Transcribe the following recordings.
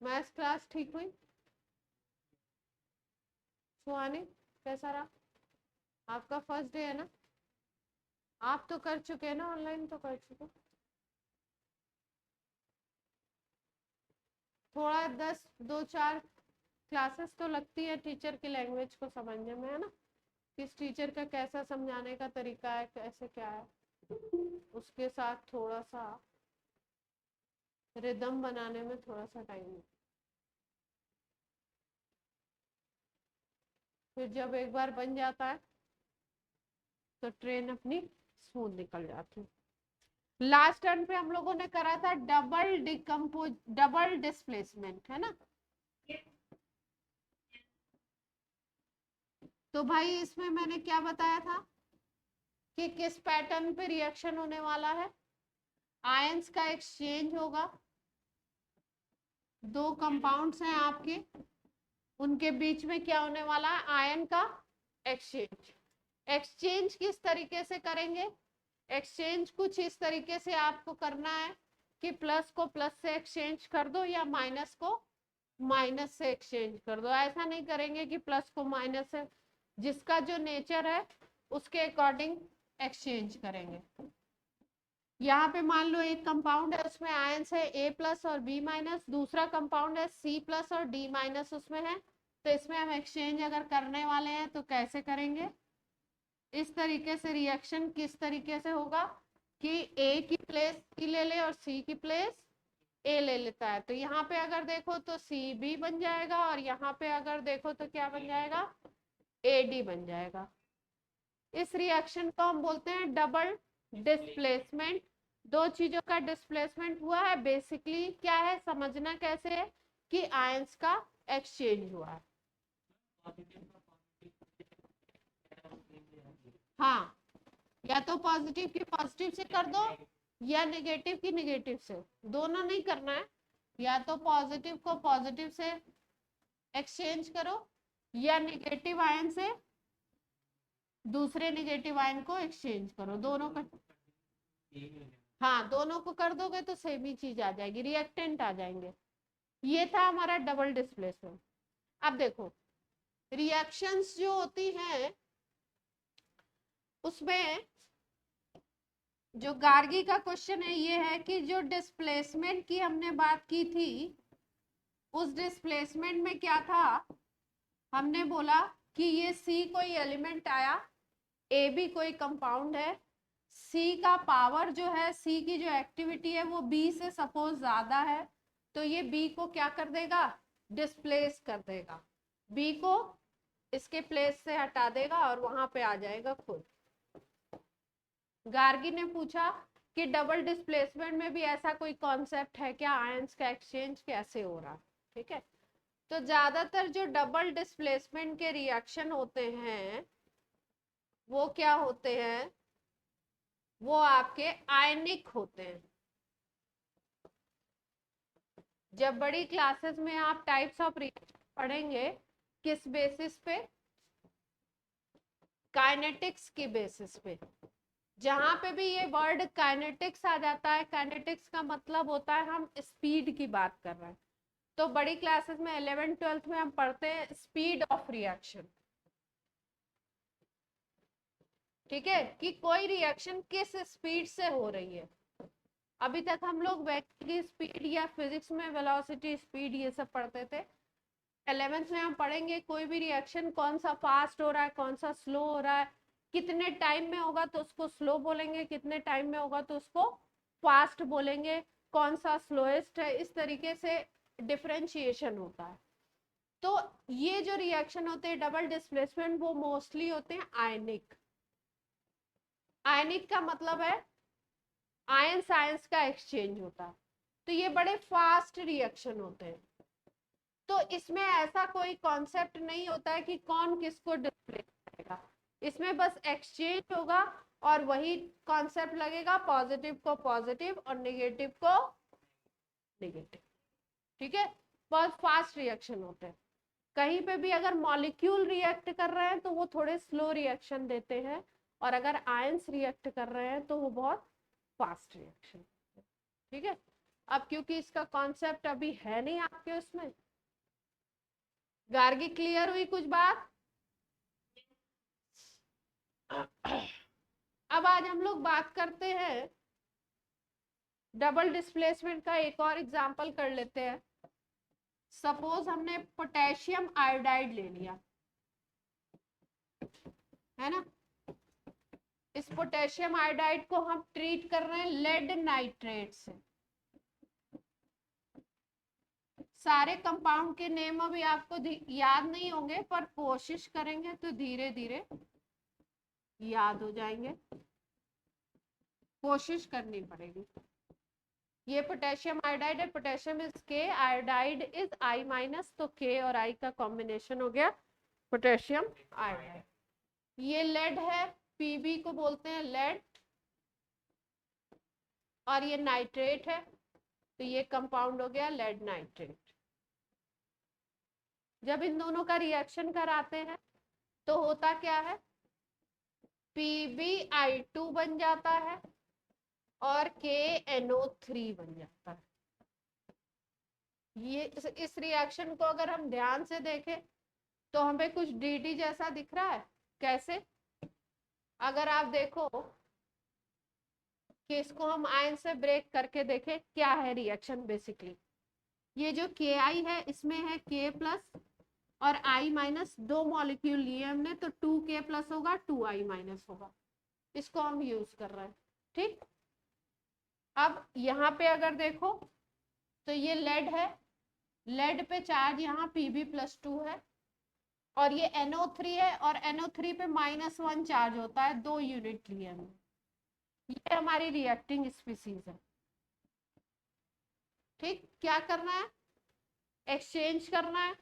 Maths class ठीक हुई? सुहानी कैसा रहा? आपका फर्स्ट डे है ना? आप तो कर चुके हैं ना, ऑनलाइन तो कर चुके। थोड़ा 2-4 क्लासेस तो लगती है टीचर की लैंग्वेज को समझने में, है ना? किस टीचर का कैसा समझाने का तरीका है, कैसे क्या है, उसके साथ थोड़ा सा रिदम बनाने में थोड़ा सा टाइम है। फिर जब एक बार बन जाता है तो ट्रेन अपनी स्मूथ निकल जाती है। लास्ट टर्न पे हम लोगों ने करा था डबल डिस्प्लेसमेंट, है ना? तो भाई इसमें मैंने क्या बताया था कि किस पैटर्न पे रिएक्शन होने वाला है। आयंस का एक्सचेंज होगा, दो कंपाउंड्स हैं आपके, उनके बीच में क्या होने वाला है, आयन का एक्सचेंज। एक्सचेंज किस तरीके से करेंगे? एक्सचेंज कुछ इस तरीके से आपको करना है कि प्लस को प्लस से एक्सचेंज कर दो या माइनस को माइनस से एक्सचेंज कर दो। ऐसा नहीं करेंगे कि प्लस को माइनस से, जिसका जो नेचर है उसके अकॉर्डिंग एक्सचेंज करेंगे। यहाँ पे मान लो एक कंपाउंड है, उसमें आयंस है ए प्लस और बी माइनस, दूसरा कंपाउंड है सी प्लस और डी माइनस उसमें है। तो इसमें हम एक्सचेंज अगर करने वाले हैं तो कैसे करेंगे? इस तरीके से रिएक्शन किस तरीके से होगा कि ए की प्लेस सी ले ले और सी की प्लेस ए ले लेता है। तो यहाँ पे अगर देखो तो सी बी बन जाएगा और यहाँ पे अगर देखो तो क्या बन जाएगा, ए डी बन जाएगा। इस रिएक्शन को हम बोलते हैं डबल डिस्प्लेसमेंट। दो चीजों का डिस्प्लेसमेंट हुआ है। बेसिकली क्या है, समझना कैसे है कि आयंस का एक्सचेंज हुआ है। हाँ, या तो पॉजिटिव की पॉजिटिव से कर दो या नेगेटिव की नेगेटिव से, दोनों नहीं करना है। या तो पॉजिटिव को पॉजिटिव से एक्सचेंज करो या नेगेटिव आयन से दूसरे नेगेटिव आयन को एक्सचेंज करो, दोनों का। हाँ, दोनों को कर दोगे तो सेम ही चीज आ जाएगी, रिएक्टेंट आ जाएंगे। ये था हमारा डबल डिस्प्लेसमेंट। अब देखो रिएक्शंस जो होती हैं उसमें जो गार्गी का क्वेश्चन है ये है कि जो डिस्प्लेसमेंट की हमने बात की थी, उस डिस्प्लेसमेंट में क्या था, हमने बोला कि ये सी कोई एलिमेंट आया, ए भी कोई कंपाउंड है, सी का पावर जो है, सी की जो एक्टिविटी है वो बी से सपोज ज्यादा है, तो ये बी को क्या कर देगा, डिस्प्लेस कर देगा, बी को इसके प्लेस से हटा देगा और वहां पे आ जाएगा खुद। गार्गी ने पूछा कि डबल डिस्प्लेसमेंट में भी ऐसा कोई कॉन्सेप्ट है क्या, आयंस का एक्सचेंज कैसे हो रहा। ठीक है, तो ज्यादातर जो डबल डिस्प्लेसमेंट के रिएक्शन होते हैं वो क्या होते हैं, वो आपके आयनिक होते हैं। जब बड़ी क्लासेस में आप टाइप्स ऑफ रिएक्शन पढ़ेंगे, किस बेसिस पे, काइनेटिक्स की बेसिस पे। जहां पे भी ये वर्ड काइनेटिक्स आ जाता है, काइनेटिक्स का मतलब होता है हम स्पीड की बात कर रहे हैं। तो बड़ी क्लासेस में 11th-12th में हम पढ़ते हैं स्पीड ऑफ रिएक्शन। ठीक है, कि कोई रिएक्शन किस स्पीड से हो रही है। अभी तक हम लोग वेक्टर की स्पीड या फिजिक्स में वेलोसिटी स्पीड ये सब पढ़ते थे। 11th में हम पढ़ेंगे कोई भी रिएक्शन कौन सा फास्ट हो रहा है, कौन सा स्लो हो रहा है, कितने टाइम में होगा तो उसको स्लो बोलेंगे, कितने टाइम में होगा तो उसको फास्ट बोलेंगे, कौन सा स्लोएस्ट है, इस तरीके से डिफरेंशिएशन होता है। तो ये जो रिएक्शन होते हैं डबल डिस्प्लेसमेंट, वो मोस्टली होते हैं आयनिक। आयनिक का मतलब है आयंस आयंस का एक्सचेंज होता है, तो ये बड़े फास्ट रिएक्शन होते हैं। तो इसमें ऐसा कोई कॉन्सेप्ट नहीं होता है कि कौन किसको डिस्प्लेस करेगा, इसमें बस एक्सचेंज होगा और वही कॉन्सेप्ट लगेगा, पॉजिटिव को पॉजिटिव और नेगेटिव को नेगेटिव। ठीक है, बहुत फास्ट रिएक्शन होते हैं। कहीं पे भी अगर मॉलिक्यूल रिएक्ट कर रहे हैं तो वो थोड़े स्लो रिएक्शन देते हैं, और अगर आयंस रिएक्ट कर रहे हैं तो वो बहुत फास्ट रिएक्शन। ठीक है, अब क्योंकि इसका कॉन्सेप्ट अभी है नहीं आपके उसमें, गार्गी क्लियर हुई कुछ बात? अब आज हम लोग बात करते हैं डबल डिस्प्लेसमेंट का, एक और एग्जांपल कर लेते हैं। सपोज हमने पोटेशियम आयोडाइड ले लिया, है ना। इस पोटेशियम आयोडाइड को हम ट्रीट कर रहे हैं लेड नाइट्रेट से। सारे कंपाउंड के नेम अभी आपको याद नहीं होंगे, पर कोशिश करेंगे तो धीरे धीरे याद हो जाएंगे, कोशिश करनी पड़ेगी। ये पोटेशियम आयोडाइड है, पोटेशियम इज के, आयोडाइड इज I-, तो के और I का कॉम्बिनेशन हो गया पोटेशियम आयोडाइड। ये लेड है, पीबी को बोलते हैं लेड, और ये नाइट्रेट है, तो ये कंपाउंड हो गया लेड नाइट्रेट। जब इन दोनों का रिएक्शन कराते हैं तो होता क्या है, PbI2 बन जाता है और KNO3 बन जाता है। ये इस रिएक्शन को अगर हम ध्यान से देखें तो हमें कुछ डी जैसा दिख रहा है। कैसे? अगर आप देखो कि इसको हम आयन से ब्रेक करके देखें क्या है रिएक्शन। बेसिकली ये जो Ki है इसमें है K+ और I-, दो मॉलिक्यूल लिए हमने, तो 2K+ होगा, 2I- होगा। इसको हम यूज कर रहे हैं, ठीक। अब यहाँ पे अगर देखो तो ये लेड है, लेड पे चार्ज यहाँ Pb+2 है, और ये NO3 है, और NO3 पे -1 चार्ज होता है, 2 यूनिट लिए हमने। ये हमारी रिएक्टिंग स्पीसीज है, ठीक। क्या करना है, एक्सचेंज करना है।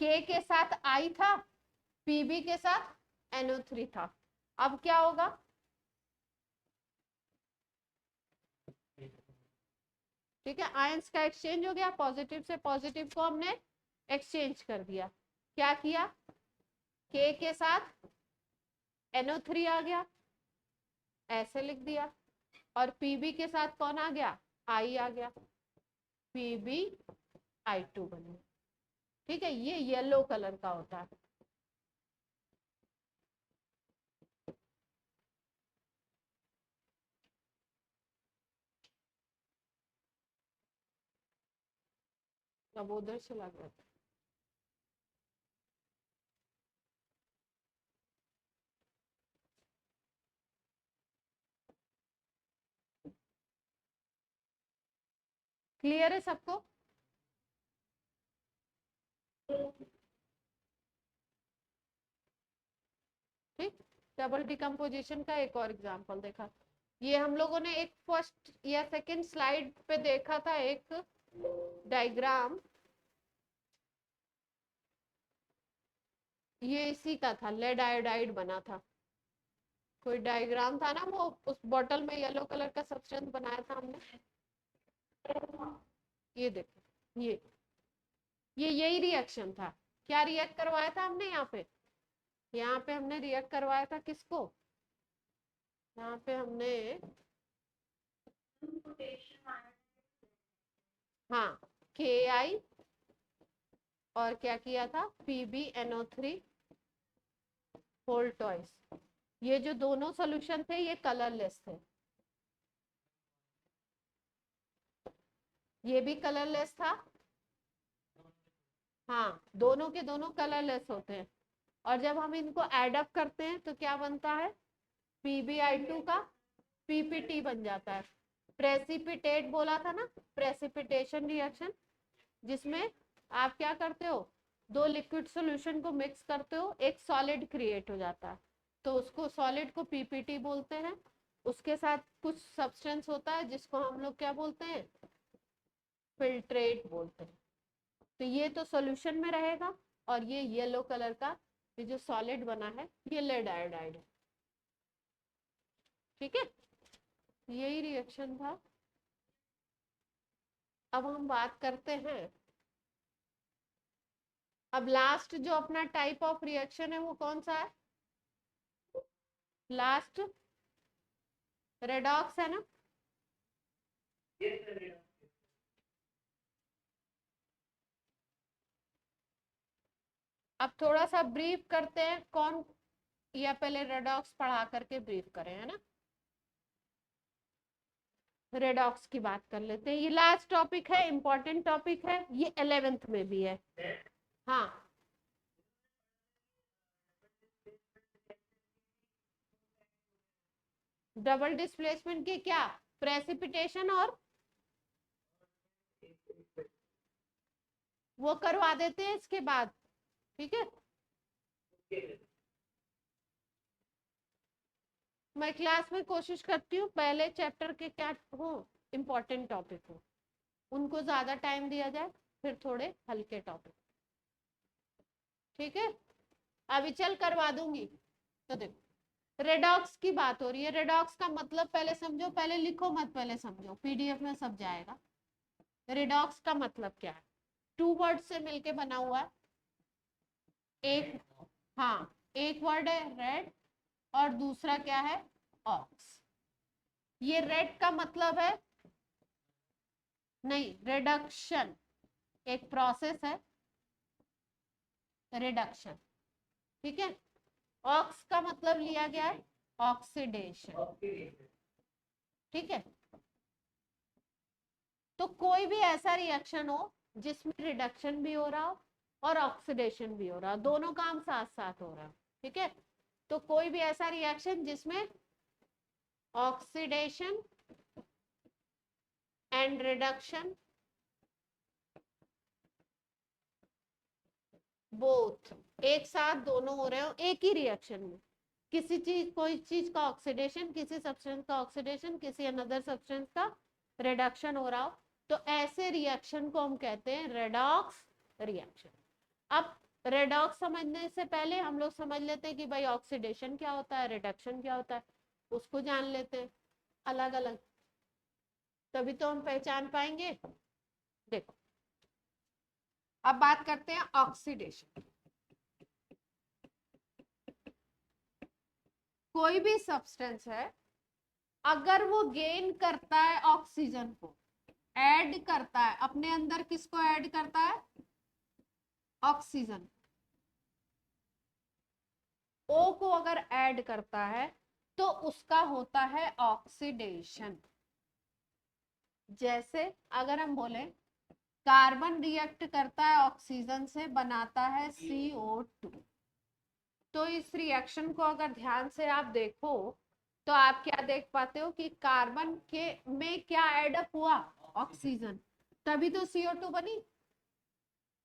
K के साथ I था, Pb के साथ NO3 था। अब क्या होगा, ठीक है, आयंस का एक्सचेंज हो गया, पॉजिटिव से पॉजिटिव को हमने एक्सचेंज कर दिया। क्या किया, K के साथ NO3 आ गया, ऐसे लिख दिया, और Pb के साथ कौन आ गया, I आ गया, PbI2 बन गया, ठीक है। ये येलो कलर का होता है। अब उधर चला गया, क्लियर है सबको? ठीक। डबल डिकम्पोजिशन का एक और एग्जांपल देखा, ये हम लोगों ने एक फर्स्ट या सेकंड स्लाइड पे देखा था, एक डायग्राम, ये इसी का था, लेड आयोडाइड बना था। कोई डायग्राम था ना, वो उस बॉटल में येलो कलर का सब्सटेंस बनाया था हमने। ये देखो, ये यही रिएक्शन था। क्या रिएक्ट करवाया था हमने यहाँ पे, यहाँ पे हमने रिएक्ट करवाया था किसको, यहाँ पे हमने, हाँ, Ki और क्या किया था, PbNO3 होल टॉइस। ये जो दोनों सोल्यूशन थे ये कलरलेस थे, ये भी कलरलेस था, हाँ, दोनों के दोनों कलरलेस होते हैं। और जब हम इनको एड अप करते हैं तो क्या बनता है, PbI2 का PPT बन जाता है। प्रेसिपिटेट बोला था ना, प्रेसिपिटेशन रिएक्शन, जिसमें आप क्या करते हो, दो लिक्विड सॉल्यूशन को मिक्स करते हो, एक सॉलिड क्रिएट हो जाता है, तो उसको सॉलिड को PPT बोलते हैं। उसके साथ कुछ सब्सटेंस होता है जिसको हम लोग क्या बोलते हैं, फिल्ट्रेट बोलते हैं। तो ये तो सॉल्यूशन में रहेगा, और ये येलो कलर का ये जो सॉलिड बना है ये लेड आयोडाइड है, ठीक है। यही रिएक्शन था। अब हम बात करते हैं, अब लास्ट जो अपना टाइप ऑफ रिएक्शन है वो कौन सा है, लास्ट रेडॉक्स है ना। अब थोड़ा सा ब्रीफ करते हैं, कौन या पहले रेडॉक्स पढ़ा करके ब्रीफ करें, है ना। रेडॉक्स की बात कर लेते हैं, ये लास्ट टॉपिक है, इंपॉर्टेंट टॉपिक है, ये 11th में भी है। हाँ, डबल डिस्प्लेसमेंट के क्या, प्रेसिपिटेशन और वो करवा देते हैं इसके बाद, ठीक है। मैं क्लास में कोशिश करती हूँ पहले चैप्टर के क्या हो, इम्पोर्टेंट टॉपिक हो, उनको ज्यादा टाइम दिया जाए, फिर थोड़े हल्के टॉपिक, ठीक है। अभी चल करवा दूंगी। तो देखो, रेडॉक्स की बात हो रही है, रेडॉक्स का मतलब पहले समझो, पहले लिखो मत, पहले समझो, पीडीएफ में सब जाएगा। रेडॉक्स का मतलब क्या है, टू वर्ड से मिलके बना हुआ है। एक, हाँ, एक वर्ड है रेड और दूसरा क्या है, ऑक्स। ये रेड का मतलब है, नहीं, रिडक्शन, एक प्रोसेस है रिडक्शन, ठीक है। ऑक्स का मतलब लिया गया है ऑक्सीडेशन, ठीक है। तो कोई भी ऐसा रिएक्शन हो जिसमें रिडक्शन भी हो रहा हो और ऑक्सीडेशन भी हो रहा हो, दोनों काम साथ साथ हो रहा है, ठीक है। तो कोई भी ऐसा रिएक्शन जिसमें ऑक्सीडेशन एंड रिडक्शन बोथ एक साथ दोनों हो रहे हो एक ही रिएक्शन में, किसी चीज, कोई चीज का ऑक्सीडेशन, किसी सब्सटेंस का ऑक्सीडेशन, किसी अनदर सब्सटेंस का रिडक्शन हो रहा हो, तो ऐसे रिएक्शन को हम कहते हैं रेडॉक्स रिएक्शन। अब रेडॉक्स समझने से पहले हम लोग समझ लेते हैं कि भाई ऑक्सीडेशन क्या होता है, रिडक्शन क्या होता है, उसको जान लेते हैं अलग अलग, तभी तो हम पहचान पाएंगे। देखो, अब बात करते हैं ऑक्सीडेशन। कोई भी सब्सटेंस है, अगर वो गेन करता है ऑक्सीजन को, ऐड करता है अपने अंदर, किसको ऐड करता है, ऑक्सीजन, ओ को अगर ऐड करता है तो उसका होता है ऑक्सीडेशन। जैसे अगर हम बोले कार्बन रिएक्ट करता है ऑक्सीजन से, बनाता है CO2, तो इस रिएक्शन को अगर ध्यान से आप देखो तो आप क्या देख पाते हो कि कार्बन के में क्या ऐड अप हुआ, ऑक्सीजन, तभी तो CO2 बनी।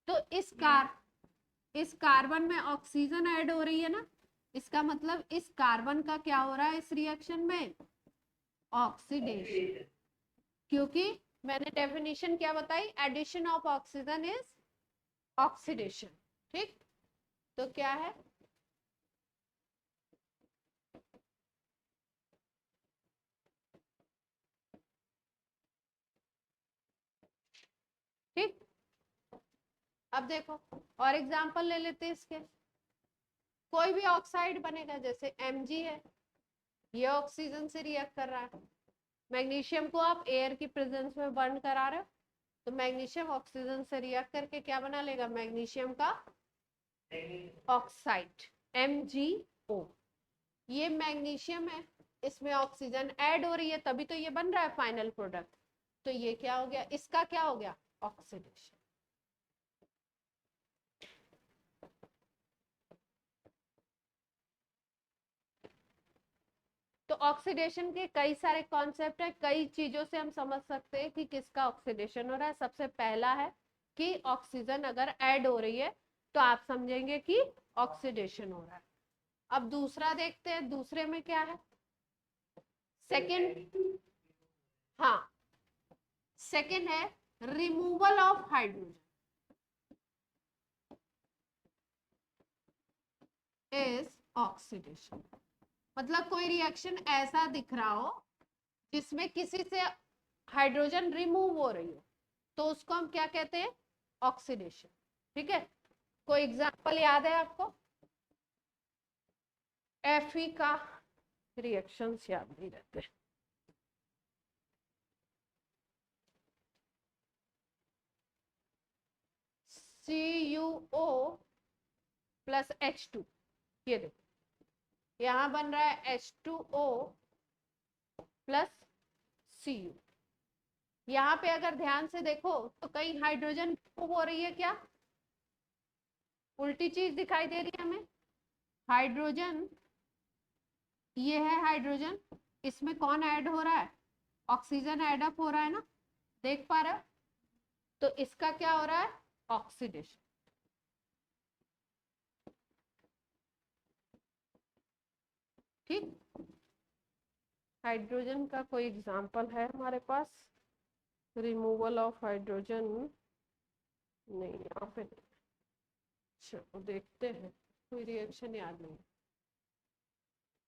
तो इस कार्बन में ऑक्सीजन ऐड हो रही है ना, इसका मतलब इस कार्बन का क्या हो रहा है इस रिएक्शन में, ऑक्सीडेशन। क्योंकि मैंने डेफिनेशन क्या बताई, addition of oxygen is oxidation, ठीक। तो क्या है, ठीक। अब देखो और एग्जांपल ले लेते हैं इसके, कोई भी ऑक्साइड बनेगा, जैसे Mg है, ये ऑक्सीजन से रिएक्ट कर रहा है, मैग्नीशियम को आप एयर की प्रेजेंस में बर्न करा रहे हो, तो मैग्नीशियम ऑक्सीजन से रिएक्ट करके क्या बना लेगा, मैग्नीशियम का ऑक्साइड, MgO। ये मैग्नीशियम है, इसमें ऑक्सीजन ऐड हो रही है, तभी तो ये बन रहा है फाइनल प्रोडक्ट। तो ये क्या हो गया, इसका क्या हो गया, ऑक्सीडेशन। तो ऑक्सीडेशन के कई सारे कॉन्सेप्ट है, कई चीजों से हम समझ सकते हैं कि किसका ऑक्सीडेशन हो रहा है। सबसे पहला है कि ऑक्सीजन अगर ऐड हो रही है तो आप समझेंगे कि ऑक्सीडेशन हो रहा है। अब दूसरा देखते हैं, दूसरे में क्या है, सेकंड, हाँ, सेकंड है removal of hydrogen is oxidation. मतलब कोई रिएक्शन ऐसा दिख रहा हो जिसमें किसी से हाइड्रोजन रिमूव हो रही हो, तो उसको हम क्या कहते हैं, ऑक्सीडेशन, ठीक है। कोई एग्जांपल याद है आपको, Fe का रिएक्शंस याद नहीं रहते, CuO प्लस H2, ये देखो यहाँ बन रहा है H2O प्लस Cu। यहाँ पे अगर ध्यान से देखो तो कहीं हाइड्रोजन हो रही है क्या? उल्टी चीज दिखाई दे रही है हमें। हाइड्रोजन, ये है हाइड्रोजन, इसमें कौन ऐड हो रहा है? ऑक्सीजन ऐड अप हो रहा है ना, देख पा रहे हो? तो इसका क्या हो रहा है? ऑक्सीडेशन। ठीक, हाइड्रोजन का कोई एग्जांपल है हमारे पास? रिमूवल ऑफ हाइड्रोजन, नहीं यहाँ पे नहीं। चलो देखते हैं, कोई रिएक्शन याद नहीं।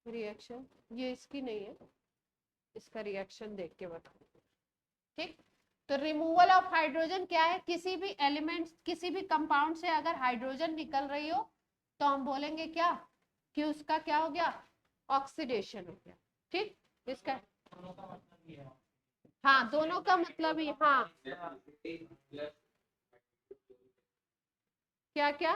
रिएक्शन ये इसकी नहीं है, इसका रिएक्शन देख के बताओ। ठीक, तो रिमूवल ऑफ हाइड्रोजन क्या है? किसी भी एलिमेंट, किसी भी कंपाउंड से अगर हाइड्रोजन निकल रही हो तो हम बोलेंगे क्या कि उसका क्या हो गया? ऑक्सीडेशन हो गया। ठीक, इसका हाँ दोनों का मतलब ही, हाँ क्या क्या?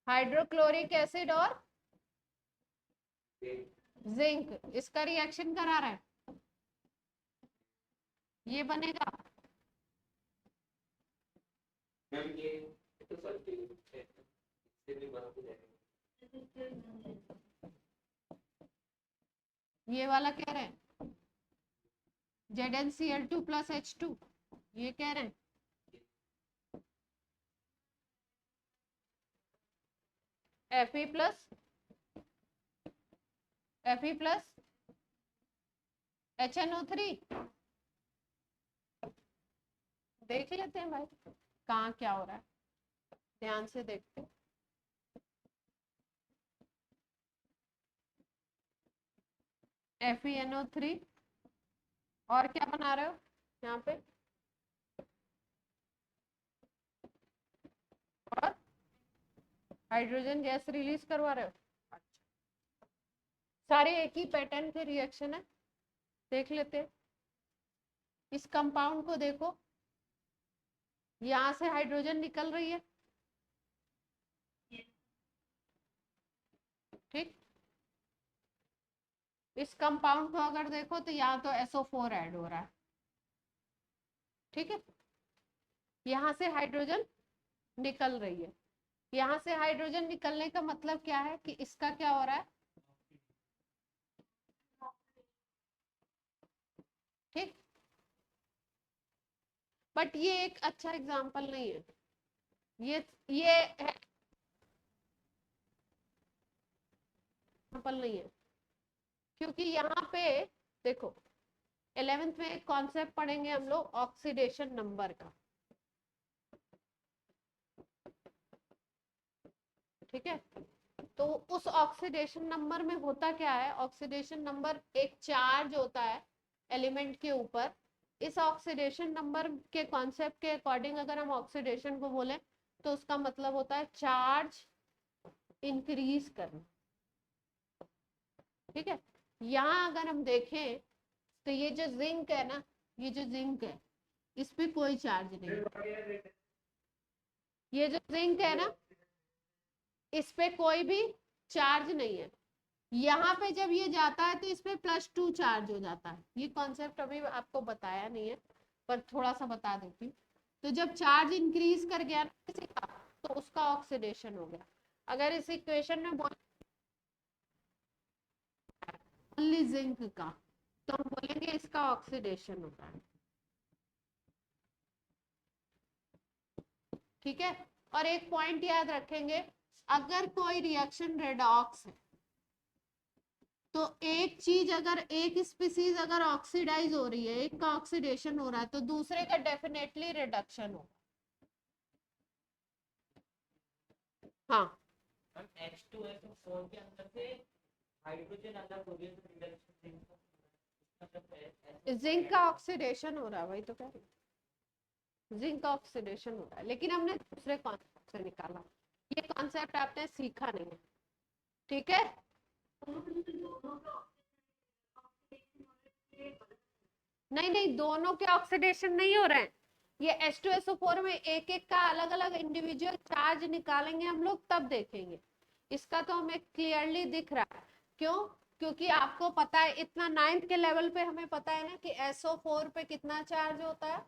हाइड्रोक्लोरिक एसिड और जिंक, इसका रिएक्शन करा रहा है, ये बनेगा। ये वाला कह रहे हैं ZnCl2 प्लस H2, ये कह रहे हैं। Fe प्लस HNO3, देख लेते हैं भाई कहाँ क्या हो रहा है, ध्यान से देखते हैं। FeNO3 और क्या बना रहे हो यहाँ पे? और हाइड्रोजन गैस रिलीज करवा रहे हो। अच्छा, सारे एक ही पैटर्न के रिएक्शन है, देख लेते हैं। इस कंपाउंड को देखो, यहां से हाइड्रोजन निकल रही है। ठीक, इस कंपाउंड को अगर देखो तो यहाँ तो SO4 ऐड हो रहा है। ठीक है, यहां से हाइड्रोजन निकल रही है। यहां से हाइड्रोजन निकलने का मतलब क्या है कि इसका क्या हो रहा है? ठीक, बट ये एक अच्छा एग्जाम्पल नहीं है, ये एग्जाम्पल नहीं है, क्योंकि यहाँ पे देखो 11th में एक कॉन्सेप्ट पढ़ेंगे हम लोग ऑक्सीडेशन नंबर का। ठीक है, तो उस ऑक्सीडेशन नंबर में होता क्या है? ऑक्सीडेशन नंबर एक चार्ज होता है एलिमेंट के ऊपर। इस ऑक्सीडेशन नंबर के कॉन्सेप्ट के अकॉर्डिंग अगर हम ऑक्सीडेशन को बोले तो उसका मतलब होता है चार्ज इंक्रीज करना। ठीक है, यहाँ अगर हम देखें तो ये जो जिंक है ना, ये जो जिंक है इस पे कोई चार्ज नहीं है। ये जो जिंक है ना, इस पे कोई भी चार्ज नहीं है। यहाँ पे जब ये जाता है तो इस पे +2 चार्ज हो जाता है। ये कॉन्सेप्ट अभी आपको बताया नहीं है पर थोड़ा सा बता देती हूँ। तो जब चार्ज इंक्रीज कर गया ना किसी का तो उसका ऑक्सीडेशन हो गया। अगर इस इक्वेशन में ओनली जिंक का तो हम बोलेंगे इसका ऑक्सीडेशन होता है। ठीक है, और एक पॉइंट याद रखेंगे, अगर कोई रिएक्शन रेडॉक्स है तो एक चीज अगर एक स्पीसीज अगर ऑक्सीडाइज हो रही है, एक का ऑक्सीडेशन हो रहा है तो दूसरे का डेफिनेटली रिडक्शन होगा। हाँ H2SO4 के अंदर से हाइड्रोजन अलग हो गया तो रिडक्शन जिंक का ऑक्सीडेशन हो रहा है, वही तो कह रही, जिंक का ऑक्सीडेशन हो रहा है, लेकिन हमने दूसरे कॉन्सेप्ट से निकाला। ये कॉन्सेप्ट आपने सीखा नहीं है। ठीक है, नहीं नहीं, दोनों के ऑक्सीडेशन नहीं हो रहे हैं, ये H2SO4 में एक एक का अलग अलग इंडिविजुअल चार्ज निकालेंगे हम लोग, तब देखेंगे। इसका तो हमें क्लियरली दिख रहा है। क्यों? क्योंकि आपको पता है, इतना 9th के लेवल पे हमें पता है ना कि SO4 पे कितना चार्ज होता है,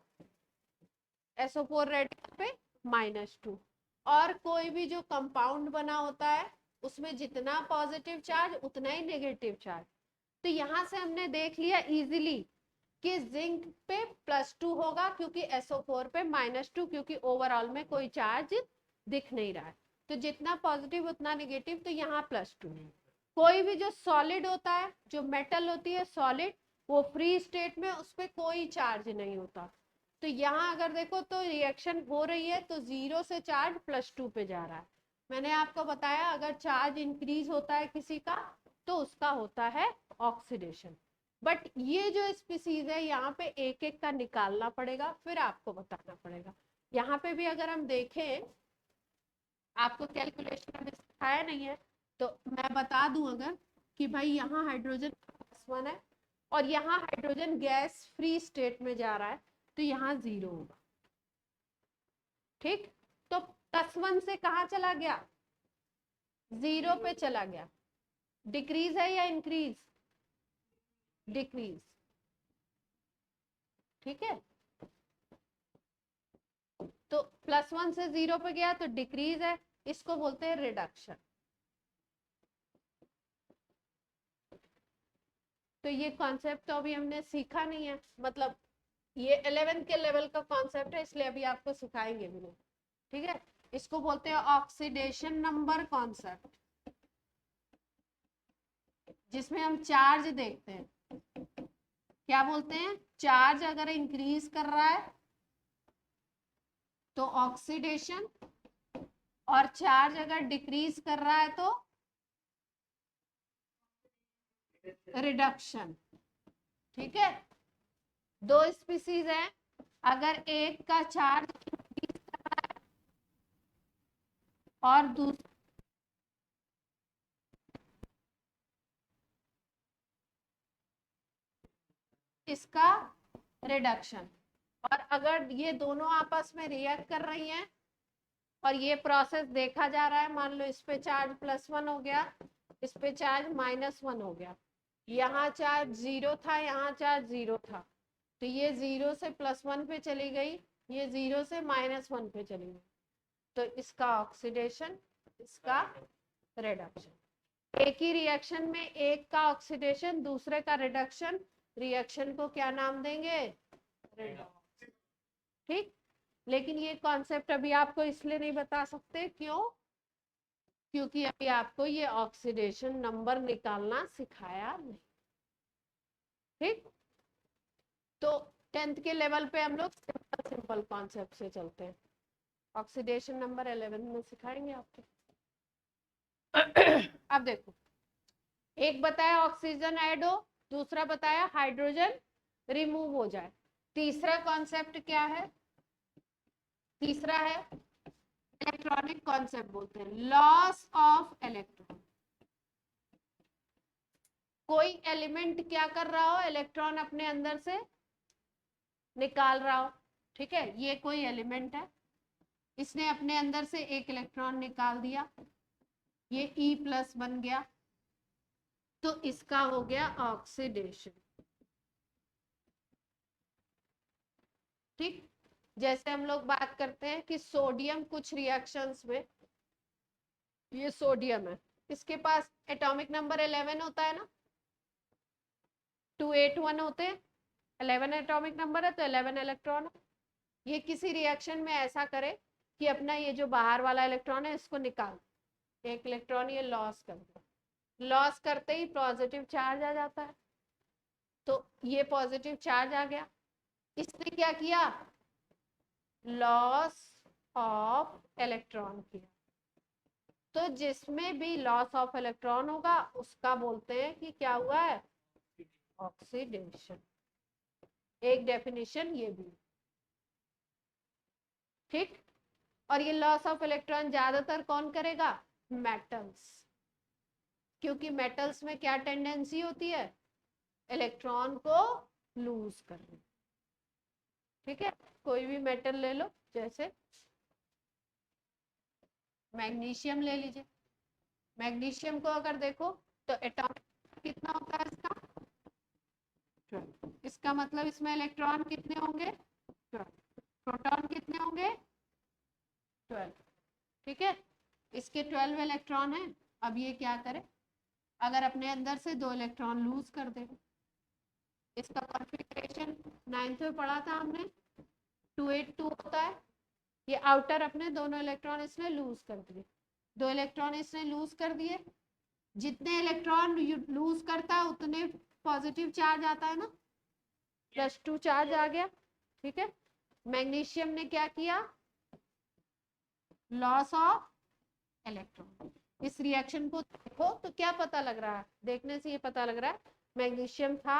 SO4 रेडिकल पे -2। और कोई भी जो कंपाउंड बना होता है उसमें जितना पॉजिटिव चार्ज उतना ही नेगेटिव चार्ज। तो यहां से हमने देख लिया इजीली कि जिंक पे +2 होगा, क्योंकि SO4 पे -2, क्योंकि ओवरऑल में कोई चार्ज दिख नहीं रहा है। तो जितना पॉजिटिव उतना नेगेटिव, तो यहाँ +2 है। कोई भी जो सॉलिड होता है, जो मेटल होती है सॉलिड, वो फ्री स्टेट में उस पर कोई चार्ज नहीं होता। तो यहाँ अगर देखो तो रिएक्शन हो रही है तो 0 से चार्ज +2 पे जा रहा है। मैंने आपको बताया अगर चार्ज इंक्रीज होता है किसी का तो उसका होता है ऑक्सीडेशन। बट ये जो स्पीसीज है यहाँ पे एक एक का निकालना पड़ेगा, फिर आपको बताना पड़ेगा। यहाँ पे भी अगर हम देखें, आपको कैलकुलेशन अभी सिखाया नहीं है तो मैं बता दूं अगर कि भाई यहाँ हाइड्रोजन +1 है और यहाँ हाइड्रोजन गैस फ्री स्टेट में जा रहा है, तो यहाँ 0 होगा। ठीक, तो +1 से कहाँ चला गया? 0 पे चला गया। डिक्रीज है या इंक्रीज? डिक्रीज। ठीक है, तो +1 से 0 पे गया तो डिक्रीज है, इसको बोलते हैं रिडक्शन। तो ये कॉन्सेप्ट तो अभी हमने सीखा नहीं है, मतलब ये 11th के लेवल का कॉन्सेप्ट है, इसलिए अभी आपको सिखाएंगे भी नहीं। ठीक है, इसको बोलते हैं ऑक्सीडेशन नंबर कॉन्सेप्ट, जिसमें हम चार्ज देखते हैं। क्या बोलते हैं? चार्ज अगर इंक्रीज कर रहा है तो ऑक्सीडेशन, और चार्ज अगर डिक्रीज कर रहा है तो रिडक्शन। ठीक है, दो स्पीसीज है, अगर एक का चार्ज इंक्रीज कर रहा है और दूसरा इसका रिडक्शन, और अगर ये दोनों आपस में रिएक्ट कर रही हैं और ये प्रोसेस देखा जा रहा है, मान लो इस पे चार्ज +1 हो गया, इस पे चार्ज -1 हो गया, यहाँ चार्ज 0 था, यहाँ चार्ज 0 था, तो ये 0 से +1 पे चली गई, ये 0 से -1 पे चली गई, तो इसका ऑक्सीडेशन, इसका रिडक्शन। एक ही रिएक्शन में एक का ऑक्सीडेशन दूसरे का रिडक्शन, रिएक्शन को क्या नाम देंगे? रिडॉक्स। ठीक, लेकिन ये कॉन्सेप्ट अभी आपको इसलिए नहीं बता सकते, क्यों? क्योंकि अभी आपको ये ऑक्सीडेशन नंबर निकालना सिखाया नहीं। ठीक, तो 10th के लेवल पे हम लोग सिंपल सिंपल कॉन्सेप्ट से चलते हैं। ऑक्सीडेशन नंबर 11 में सिखाएंगे आपको। अब देखो, एक बताया ऑक्सीजन ऐड हो, दूसरा बताया हाइड्रोजन रिमूव हो जाए, तीसरा कॉन्सेप्ट क्या है? तीसरा है इलेक्ट्रॉनिक कॉन्सेप्ट, बोलते हैं लॉस ऑफ इलेक्ट्रॉन। कोई एलिमेंट क्या कर रहा हो, इलेक्ट्रॉन अपने अंदर से निकाल रहा हो। ठीक है, ये कोई एलिमेंट है, इसने अपने अंदर से एक इलेक्ट्रॉन निकाल दिया, ये E+ बन गया, तो इसका हो गया ऑक्सीडेशन। ठीक, जैसे हम लोग बात करते हैं कि सोडियम कुछ रिएक्शंस में, ये सोडियम है, इसके पास एटॉमिक नंबर 11 होता है ना, 281 होते हैं, 11 एटॉमिक नंबर है तो 11 इलेक्ट्रॉन है। ये किसी रिएक्शन में ऐसा करे कि अपना ये जो बाहर वाला इलेक्ट्रॉन है इसको निकाल, एक इलेक्ट्रॉन ये लॉस कर दे, लॉस करते ही पॉजिटिव चार्ज आ जाता है, तो ये पॉजिटिव चार्ज आ गया, इसने क्या किया? लॉस ऑफ इलेक्ट्रॉन किया। तो जिसमें भी लॉस ऑफ इलेक्ट्रॉन होगा उसका बोलते हैं कि क्या हुआ है? ऑक्सीडेशन। एक डेफिनेशन ये भी। ठीक, और ये लॉस ऑफ इलेक्ट्रॉन ज्यादातर कौन करेगा? मेटल्स, क्योंकि मेटल्स में क्या टेंडेंसी होती है? इलेक्ट्रॉन को लूज करने। ठीक है, कोई भी मेटल ले लो, जैसे मैग्नीशियम ले लीजिए। मैग्नीशियम को अगर देखो तो एटॉमिक कितना होता है इसका 12। इसका मतलब इसमें इलेक्ट्रॉन कितने होंगे 12, प्रोटॉन कितने होंगे 12। ठीक है, इसके 12 इलेक्ट्रॉन है। अब ये क्या करे, अगर अपने अंदर से 2 इलेक्ट्रॉन लूज कर दे, इसका कॉन्फ़िगरेशन 9th में पढ़ा था हमने 282 होता है। ये आउटर अपने दोनों इलेक्ट्रॉन इसने लूज कर दिए, 2 इलेक्ट्रॉन इसने लूज कर दिए। जितने इलेक्ट्रॉन लूज करता है उतने पॉजिटिव चार्ज आता है ना, +2 चार्ज आ गया। ठीक है, मैग्नीशियम ने क्या किया, लॉस ऑफ इलेक्ट्रॉन। इस रिएक्शन को देखो तो क्या पता लग रहा है, देखने से ये पता लग रहा है मैग्नीशियम था,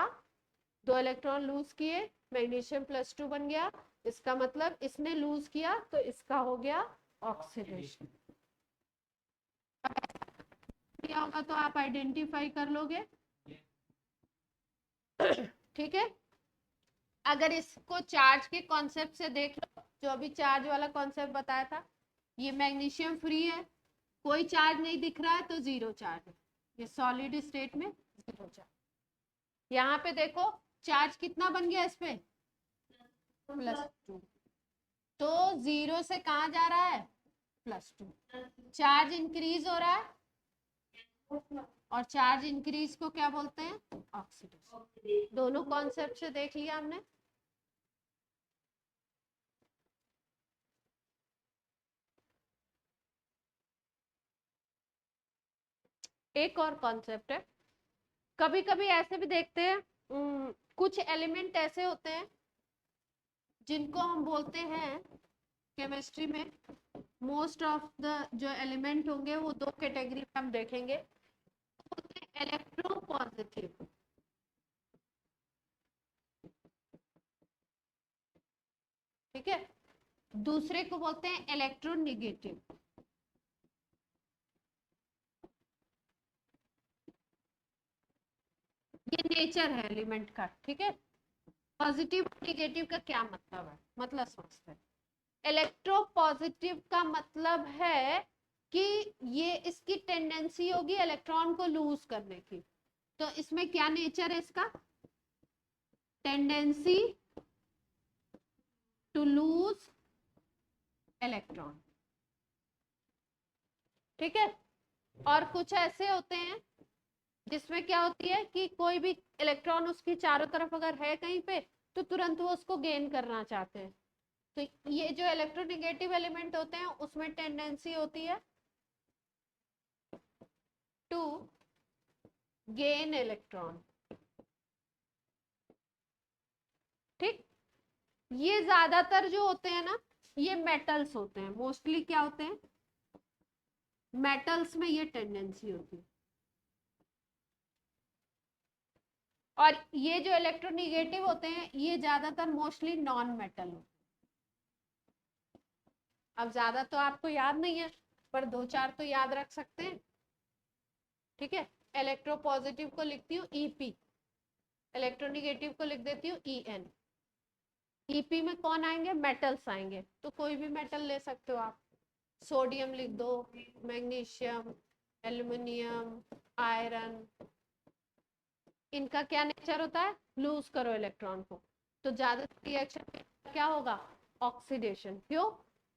2 इलेक्ट्रॉन लूज किए, मैग्नीशियम +2 बन गया। इसका मतलब इसने लूज किया तो इसका हो गया ऑक्सीडेशन। क्या होगा तो आप आइडेंटिफाई कर लोगे। ठीक है, अगर इसको चार्ज के कॉन्सेप्ट से देख लो, जो अभी चार्ज वाला कॉन्सेप्ट बताया था, ये मैग्नीशियम फ्री है, कोई चार्ज नहीं दिख रहा है तो 0 चार्ज है, ये सॉलिड स्टेट में 0 चार्ज। यहाँ पे देखो चार्ज कितना बन गया इस पे +2, तो 0 से कहा जा रहा है +2, चार्ज इंक्रीज हो रहा है, और चार्ज इंक्रीज को क्या बोलते हैं ऑक्सीडेशन। दोनों कॉन्सेप्ट से देख लिया हमने। एक और कॉन्सेप्ट है, कभी कभी ऐसे भी देखते हैं, कुछ एलिमेंट ऐसे होते हैं जिनको हम बोलते हैं केमिस्ट्री में, मोस्ट ऑफ द जो एलिमेंट होंगे वो 2 कैटेगरी में हम देखेंगे, बोलते हैं इलेक्ट्रोपॉजिटिव, ठीक है, दूसरे को बोलते हैं इलेक्ट्रोनेगेटिव। ये नेचर है एलिमेंट का। ठीक है, पॉजिटिव नेगेटिव का क्या मतलब है, मतलब समझते हैं। इलेक्ट्रोपॉजिटिव का मतलब है कि ये इसकी टेंडेंसी होगी इलेक्ट्रॉन को लूज करने की, तो इसमें क्या नेचर है इसका, टेंडेंसी टू लूज इलेक्ट्रॉन। ठीक है, और कुछ ऐसे होते हैं जिसमें क्या होती है कि कोई भी इलेक्ट्रॉन उसकी चारों तरफ अगर है कहीं पे तो तुरंत वो उसको गेन करना चाहते हैं। तो ये जो इलेक्ट्रोनेगेटिव एलिमेंट होते हैं उसमें टेंडेंसी होती है टू गेन इलेक्ट्रॉन। ठीक, ये ज्यादातर जो होते हैं ना ये मेटल्स होते हैं, मोस्टली क्या होते हैं मेटल्स में ये टेंडेंसी होती है। और ये जो इलेक्ट्रोनेगेटिव होते हैं ये ज्यादातर मोस्टली नॉन मेटल होते हैं। अब ज्यादा तो आपको याद नहीं है पर 2-4 तो याद रख सकते हैं। ठीक है, इलेक्ट्रोपॉजिटिव को लिखती हूँ EP, इलेक्ट्रोनेगेटिव को लिख देती हूँ EN। EP में कौन आएंगे, मेटल्स आएंगे, तो कोई भी मेटल ले सकते हो आप, सोडियम लिख दो, मैग्नीशियम, एल्युमिनियम, आयरन। इनका क्या नेचर होता है, लूज करो इलेक्ट्रॉन को, तो ज्यादातर रिएक्शन में क्या होगा ऑक्सीडेशन। क्यों,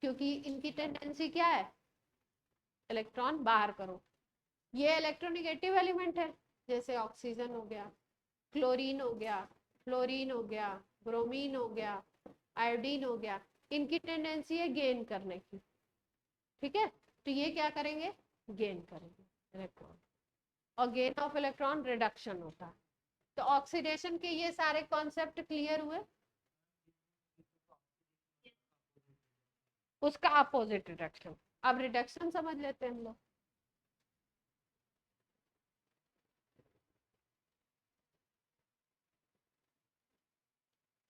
क्योंकि इनकी टेंडेंसी क्या है इलेक्ट्रॉन बाहर करो। ये इलेक्ट्रोनेगेटिव एलिमेंट है, जैसे ऑक्सीजन हो गया, क्लोरीन हो गया, फ्लोरीन हो गया, ब्रोमीन हो गया, आयोडीन हो गया, इनकी टेंडेंसी है गेन करने की। ठीक है, तो ये क्या करेंगे गेन करेंगे इलेक्ट्रॉन, और गेन ऑफ इलेक्ट्रॉन रिडक्शन होता है। तो ऑक्सीडेशन के ये सारे कॉन्सेप्ट क्लियर हुए। उसका अपोजिट रिडक्शन, अब रिडक्शन समझ लेते हैं हम लोग।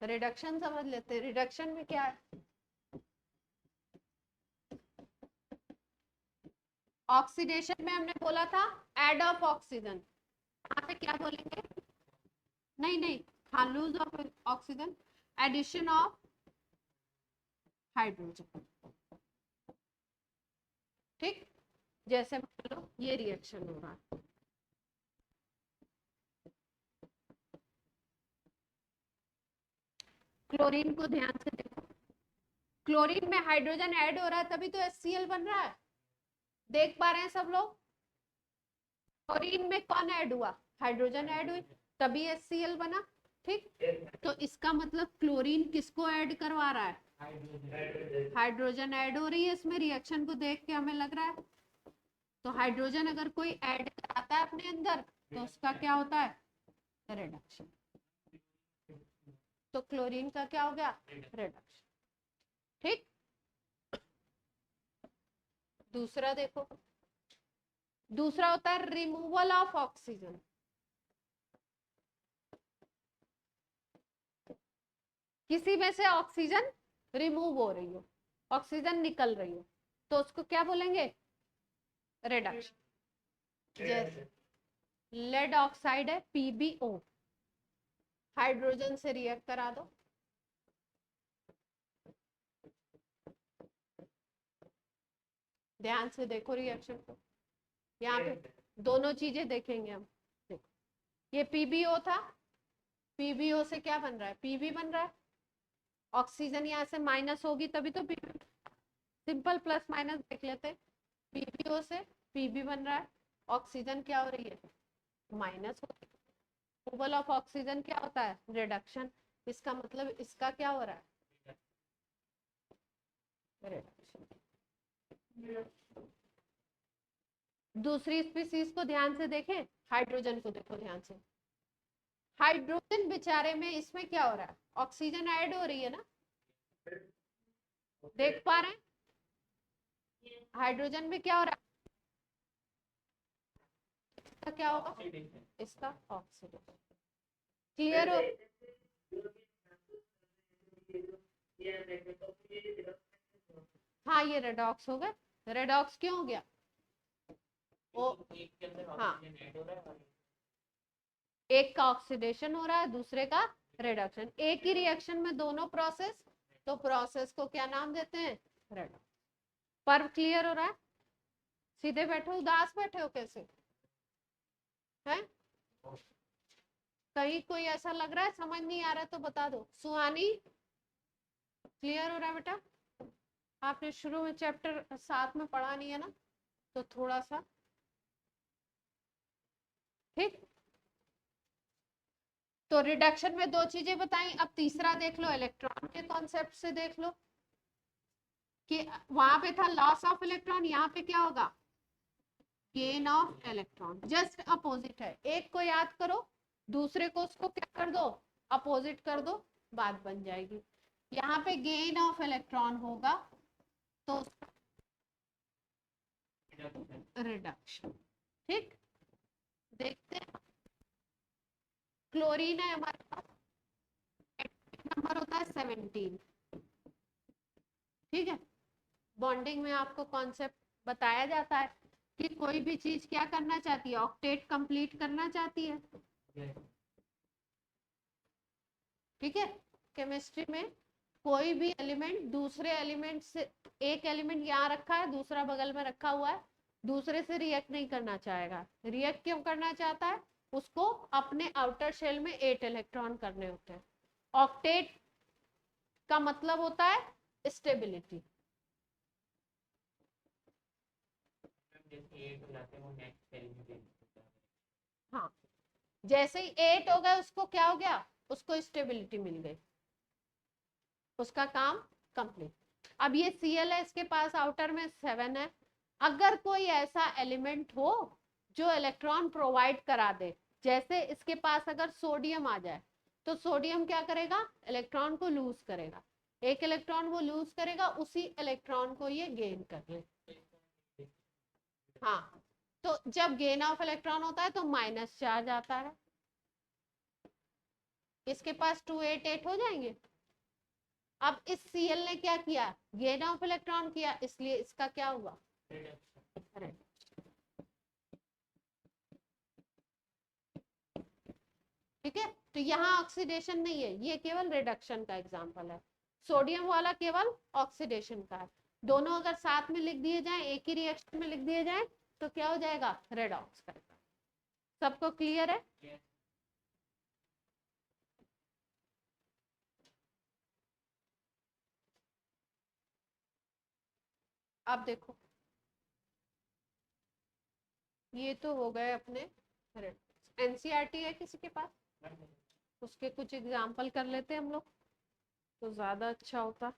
रिडक्शन समझ लेते हैं, रिडक्शन में क्या है, ऑक्सीडेशन में हमने बोला था एड ऑफ ऑक्सीजन, यहाँ पे क्या बोलेंगे, नहीं हाँ loss of oxygen, addition of hydrogen. ठीक, जैसे मान लो ये रिएक्शन हो रहा है, क्लोरीन को ध्यान से देखो, क्लोरीन में हाइड्रोजन ऐड हो रहा है तभी तो HCl बन रहा है, देख पा रहे हैं सब लोग। क्लोरीन में कौन ऐड हुआ, हाइड्रोजन ऐड हुई, तभी HCl बना। ठीक, तो इसका मतलब क्लोरीन किसको ऐड करवा रहा है, हाइड्रोजन ऐड हो रही है इसमें, रिएक्शन को देख के हमें लग रहा है। तो हाइड्रोजन अगर कोई ऐड कराता है अपने अंदर तो उसका क्या होता है, रिडक्शन। तो क्लोरीन का क्या हो गया, रिडक्शन। ठीक, दूसरा देखो, दूसरा होता है रिमूवल ऑफ ऑक्सीजन। किसी में से ऑक्सीजन रिमूव हो रही हो, ऑक्सीजन निकल रही हो, तो उसको क्या बोलेंगे, रिडक्शन। जैसे लेड ऑक्साइड है PbO, हाइड्रोजन से रिएक्ट करा दो, ध्यान से देखो रिएक्शन को, यहाँ पे दोनों चीजें देखेंगे हम। देखो ये PbO था, PbO से क्या बन रहा है, Pb बन रहा है, ऑक्सीजन यहाँ से माइनस होगी तभी तो Pb, सिंपल प्लस माइनस देख लेते हैं। PbO से Pb बन रहा है, ऑक्सीजन क्या हो रही है, माइनस हो रही है। रिमूवल ऑफ ऑक्सीजन क्या होता है, रिडक्शन। इसका मतलब इसका क्या हो रहा है, रिडक्शन। दूसरी स्पीसीज को ध्यान से देखें, हाइड्रोजन को देखो ध्यान से, हाइड्रोजन बेचारे में इसमें क्या हो रहा है, ऑक्सीजन ऐड हो रही है ना, देख पा रहे हैं, हाइड्रोजन में क्या हो रहा है, इसका क्या होगा, इसका ऑक्सीडेशन। क्लियर हो, हाँ ये रेडॉक्स हो गया। रेडॉक्स क्यों हो गया, वो हाँ, एक का ऑक्सीडेशन हो रहा है, दूसरे का रिडक्शन, एक ही रिएक्शन में दोनों प्रोसेस, तो प्रोसेस को क्या नाम देते हैं, रेडॉक्स। पर क्लियर हो रहा है, सीधे बैठो, उदास बैठे हो कैसे है, कहीं कोई ऐसा लग रहा है समझ नहीं आ रहा तो बता दो। सुहानी क्लियर हो रहा है बेटा, आपने शुरू में चैप्टर 7 में पढ़ा नहीं है ना, तो थोड़ा सा। ठीक, तो रिडक्शन में दो चीजें बताई, अब तीसरा देख लो, इलेक्ट्रॉन के कॉन्सेप्ट से देख लो कि वहां पे था लॉस ऑफ इलेक्ट्रॉन, यहाँ पे क्या होगा, gain of electron, just opposite है, एक को याद करो, दूसरे को उसको क्या कर दो, अपोजिट कर दो, बात बन जाएगी। यहाँ पे गेन ऑफ इलेक्ट्रॉन होगा तो रिडक्शन। ठीक, देखते हैं, क्लोरीन है हमारे पास, नंबर होता है 17। ठीक है, बॉन्डिंग में आपको कॉन्सेप्ट बताया जाता है कि कोई भी चीज क्या करना चाहती है, ऑक्टेट कंप्लीट करना चाहती है। ठीक है, केमिस्ट्री में कोई भी एलिमेंट दूसरे एलिमेंट से, एक एलिमेंट यहाँ रखा है दूसरा बगल में रखा हुआ है, दूसरे से रिएक्ट नहीं करना चाहेगा। रिएक्ट क्यों करना चाहता है, उसको अपने आउटर शेल में 8 इलेक्ट्रॉन करने होते हैं। ऑक्टेट का मतलब होता है स्टेबिलिटी। हाँ, जैसे ही 8 हो गए उसको क्या हो गया, उसको स्टेबिलिटी मिल गई, उसका काम कंप्लीट। अब ये Cl है, इसके पास आउटर में 7 है, अगर कोई ऐसा एलिमेंट हो जो इलेक्ट्रॉन प्रोवाइड करा दे, जैसे इसके पास अगर सोडियम आ जाए तो सोडियम क्या करेगा, इलेक्ट्रॉन को लूज करेगा, एक इलेक्ट्रॉन वो लूज करेगा, उसी इलेक्ट्रॉन को ये गेन कर ले। हाँ, तो जब गेन ऑफ इलेक्ट्रॉन होता है तो माइनस चार्ज आता है, इसके पास 288 हो जाएंगे। अब इस Cl ने क्या किया, गेन ऑफ इलेक्ट्रॉन किया, इसलिए इसका क्या हुआ, ठीक है। तो यहाँ ऑक्सीडेशन नहीं है, ये केवल रिडक्शन का एग्जांपल है। सोडियम वाला केवल ऑक्सीडेशन का है। दोनों अगर साथ में लिख दिए जाए, एक ही रिएक्शन में लिख दिए जाए, तो क्या हो जाएगा, रेडॉक्स करेगा। सबको क्लियर है? अब देखो, ये तो हो गए अपने एनसीईआरटी है किसी के पास? उसके कुछ एग्जाम्पल कर लेते हैं हम लोग, तो ज्यादा अच्छा होता।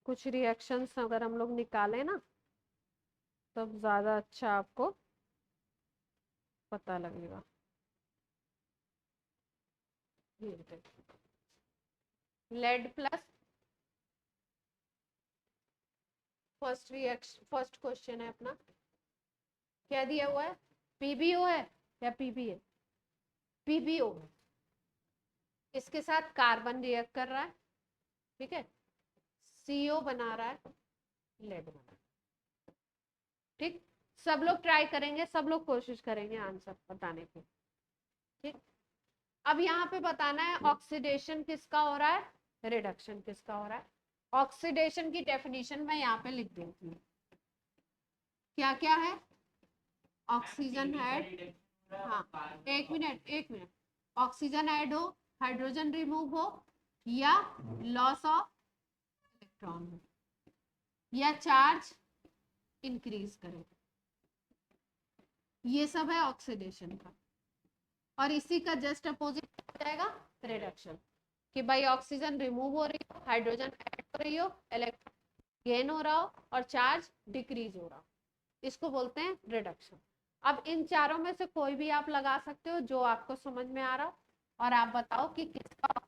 कुछ रिएक्शंस अगर हम लोग निकालें ना, तब ज्यादा अच्छा आपको पता लगेगा। Lead plus, first reaction, first question है अपना, क्या दिया हुआ है, पीबीओ है या पीबीए? पीबीओ, इसके साथ कार्बन रिएक्ट कर रहा है, ठीक है, सीओ बना रहा है, लेड बना रहा है। ठीक, सब लोग ट्राई करेंगे, सब लोग कोशिश करेंगे आंसर बताने की। ठीक, अब यहाँ पे बताना है ऑक्सीडेशन किसका हो रहा है, रिडक्शन किसका हो रहा है। ऑक्सीडेशन की डेफिनेशन मैं यहाँ पे लिख देती हूँ, क्या क्या है, ऑक्सीजन ऐड, हाँ एक मिनट एक मिनट, ऑक्सीजन ऐड हो, हाइड्रोजन रिमूव हो, या लॉस ऑफ इलेक्ट्रॉन हो, या चार्ज इंक्रीज करे, ये सब है ऑक्सीडेशन का। और इसी का जस्ट अपोजिट हो जाएगा रिडक्शन, कि भाई ऑक्सीजन रिमूव हो रही हो, हाइड्रोजन ऐड हो रही हो, इलेक्ट्रॉन गेन हो रहा हो, और चार्ज डिक्रीज हो रहा हो, इसको बोलते हैं रिडक्शन। अब इन चारों में से कोई भी आप लगा सकते हो जो आपको समझ में आ रहा हो, और आप बताओ कि किसका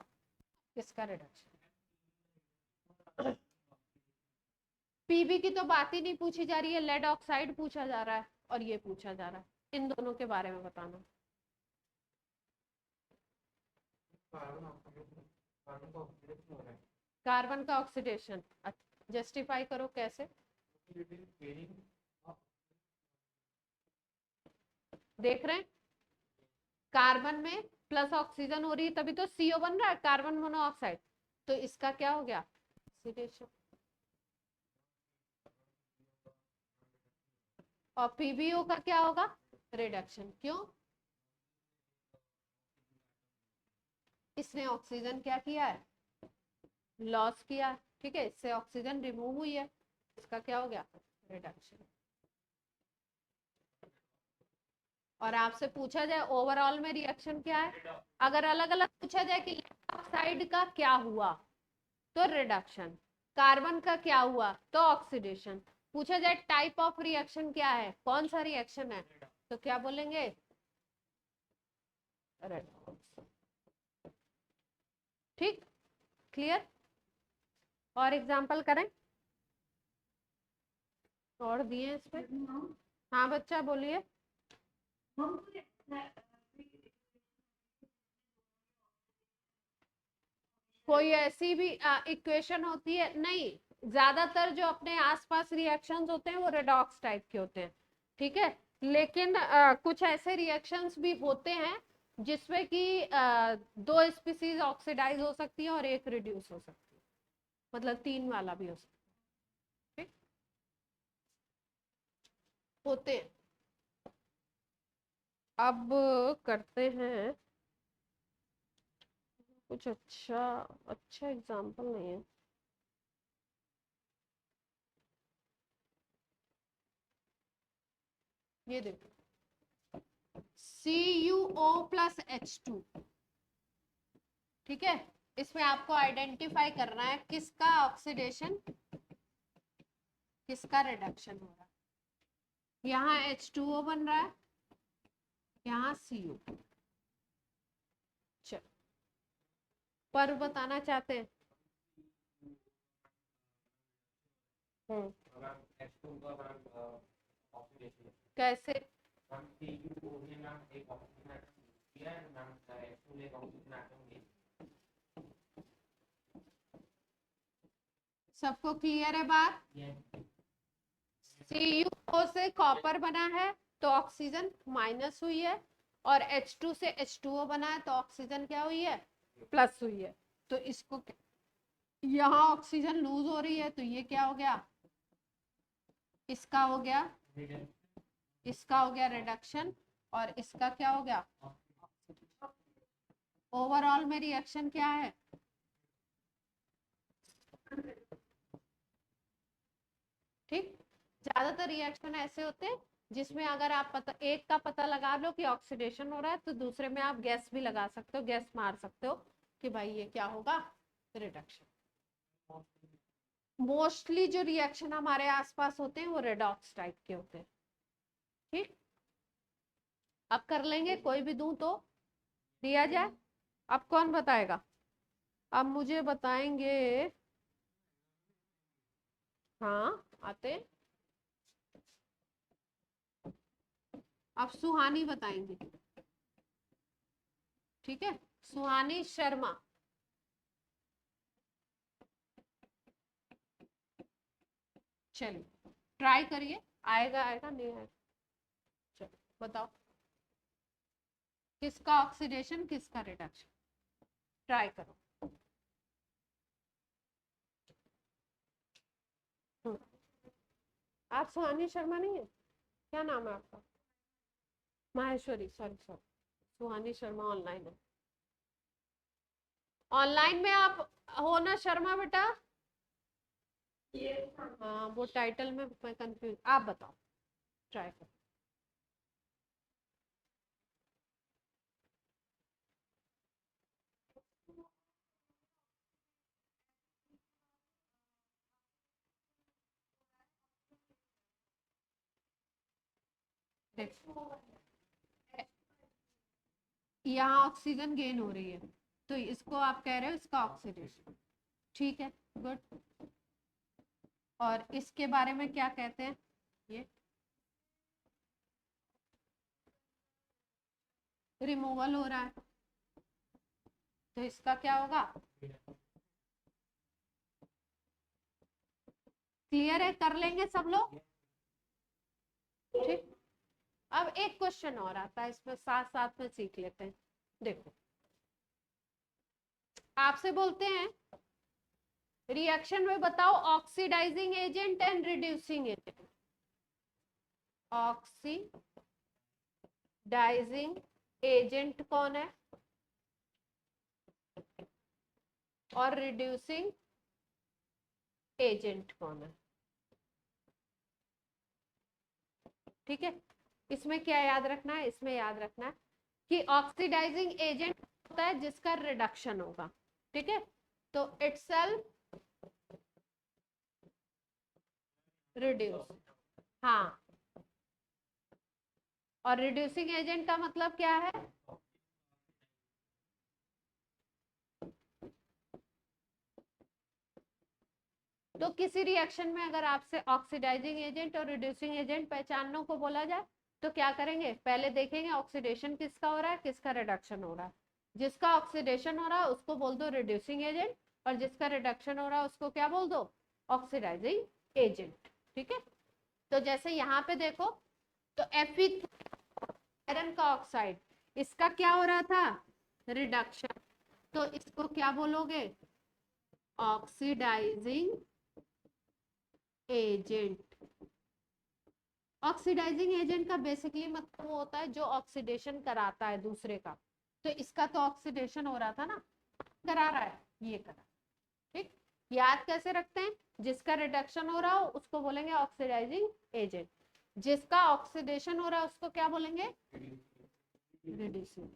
किसका रिडक्शन। पीबी की तो बात ही नहीं पूछी जा रही है, लेड ऑक्साइड पूछा जा रहा है और ये पूछा जा रहा है, इन दोनों के बारे में बताना। कार्बन का ऑक्सीडेशन, जस्टिफाई करो कैसे। देख रहे हैं, कार्बन में प्लस ऑक्सीजन हो रही है, तभी तो सीओ बन रहा है, कार्बन मोनोऑक्साइड, तो इसका क्या हो गया, ऑक्सीडेशन। और पीबीओ का क्या होगा, रिडक्शन। क्यों, इसने ऑक्सीजन क्या किया है, लॉस किया है, ठीक है, इससे ऑक्सीजन रिमूव हुई है, इसका क्या हो गया, रिडक्शन। और आपसे पूछा जाए ओवरऑल में रिएक्शन क्या है, अगर अलग अलग पूछा जाए कि ऑक्साइड का क्या हुआ तो रिडक्शन, कार्बन का क्या हुआ तो ऑक्सीडेशन, पूछा जाए टाइप ऑफ रिएक्शन क्या है, कौन सा रिएक्शन है, तो क्या बोलेंगे, रेडॉक्स। ठीक, क्लियर। और एग्जांपल करें, और दिए इस पे। हाँ बच्चा बोलिए। कोई ऐसी भी इक्वेशन होती है नहीं, ज्यादातर जो अपने आसपास रिएक्शंस होते हैं वो रेडॉक्स टाइप के होते हैं, ठीक है, लेकिन कुछ ऐसे रिएक्शंस भी होते हैं जिसमें कि दो स्पीसीज ऑक्सीडाइज हो सकती है और एक रिड्यूस हो सकती है, मतलब 3 वाला भी हो सकता है, ठीक, होते हैं। अब करते हैं कुछ अच्छा, अच्छा एग्जाम्पल नहीं है, ये देखो, CuO प्लस H2, ठीक है, इसमें आपको आइडेंटिफाई करना है किसका ऑक्सीडेशन किसका रिडक्शन हो रहा है। यहाँ H2O बन रहा है, यहाँ Cu। चलो, पर बताना चाहते हैं। कैसे, सबको क्लियर है बात, CuO से कॉपर बना है, तो ऑक्सीजन माइनस हुई है, और H2 से H2O बना है तो ऑक्सीजन क्या हुई है, प्लस हुई है। तो इसको यहाँ ऑक्सीजन लूज हो रही है तो ये क्या हो गया, इसका हो गया, इसका हो गया रिडक्शन, और इसका क्या हो गया, ओवरऑल में रिएक्शन क्या है, ठीक। ज्यादातर रिएक्शन ऐसे होते हैं जिसमें अगर आप एक का पता लगा लो कि ऑक्सीडेशन हो रहा है, तो दूसरे में आप गैस भी लगा सकते हो, गैस मार सकते हो कि भाई ये क्या होगा, रिडक्शन। मोस्टली जो रिएक्शन हमारे आसपास होते हैं वो रेडॉक्स टाइप के होते हैं, ठीक। अब कर लेंगे, कोई भी दूं तो दिया जाए। अब कौन बताएगा, अब मुझे बताएंगे, हाँ आते हैं। अब सुहानी बताएंगे, ठीक है, सुहानी शर्मा। चलिए ट्राई करिए, आएगा आएगा नहीं आएगा, चलो बताओ किसका ऑक्सीडेशन किसका रिडक्शन, ट्राई करो। आप सुहानी शर्मा नहीं है, क्या नाम है आपका, माहेश्वरी, सॉरी सॉरी, सुहानी शर्मा ऑनलाइन है, ऑनलाइन में आप हो ना शर्मा बेटा, हाँ वो टाइटल में मैं कंफ्यूज, आप बताओ, ट्राई करो। देखो यहाँ ऑक्सीजन गेन हो रही है तो इसको आप कह रहे हो इसका ऑक्सीडेशन, ठीक है, गुड। और इसके बारे में क्या कहते हैं, ये रिमूवल हो रहा है तो इसका क्या होगा, क्लियर है, कर लेंगे सब लोग, ठीक। अब एक क्वेश्चन और आता है इसमें, साथ साथ में सीख लेते हैं। देखो आपसे बोलते हैं रिएक्शन में बताओ oxidizing agent and reducing agent, oxidizing agent कौन है और रिड्यूसिंग एजेंट कौन है, ठीक है। इसमें क्या याद रखना है, इसमें याद रखना है कि ऑक्सीडाइजिंग एजेंट होता है जिसका रिडक्शन होगा, ठीक है, तो इटसेल्फ रिड्यूस, हाँ, और रिड्यूसिंग एजेंट का मतलब क्या है, तो किसी रिएक्शन में अगर आपसे ऑक्सीडाइजिंग एजेंट और रिड्यूसिंग एजेंट पहचानने को बोला जाए तो क्या करेंगे, पहले देखेंगे ऑक्सीडेशन किसका हो रहा है किसका रिडक्शन हो रहा है, जिसका ऑक्सीडेशन हो रहा है उसको बोल दो रिड्यूसिंग एजेंट, और जिसका रिडक्शन हो रहा है उसको क्या बोल दो, ऑक्सीडाइजिंग एजेंट, ठीक है। तो जैसे यहाँ पे देखो, तो Fe आयरन का ऑक्साइड, इसका क्या हो रहा था, रिडक्शन, तो इसको क्या बोलोगे, ऑक्सीडाइजिंग एजेंट। ऑक्सीडाइजिंग एजेंट का बेसिकली मतलब वो होता है जो ऑक्सीडेशन कराता है दूसरे का, तो इसका तो ऑक्सीडेशन हो रहा था ना, करा रहा है, ये करा, ठीक। याद कैसे रखते हैं, जिसका रिडक्शन हो रहा हो उसको बोलेंगे ऑक्सीडाइजिंग एजेंट, जिसका ऑक्सीडेशन हो रहा है उसको क्या बोलेंगे, रिड्यूसिंग।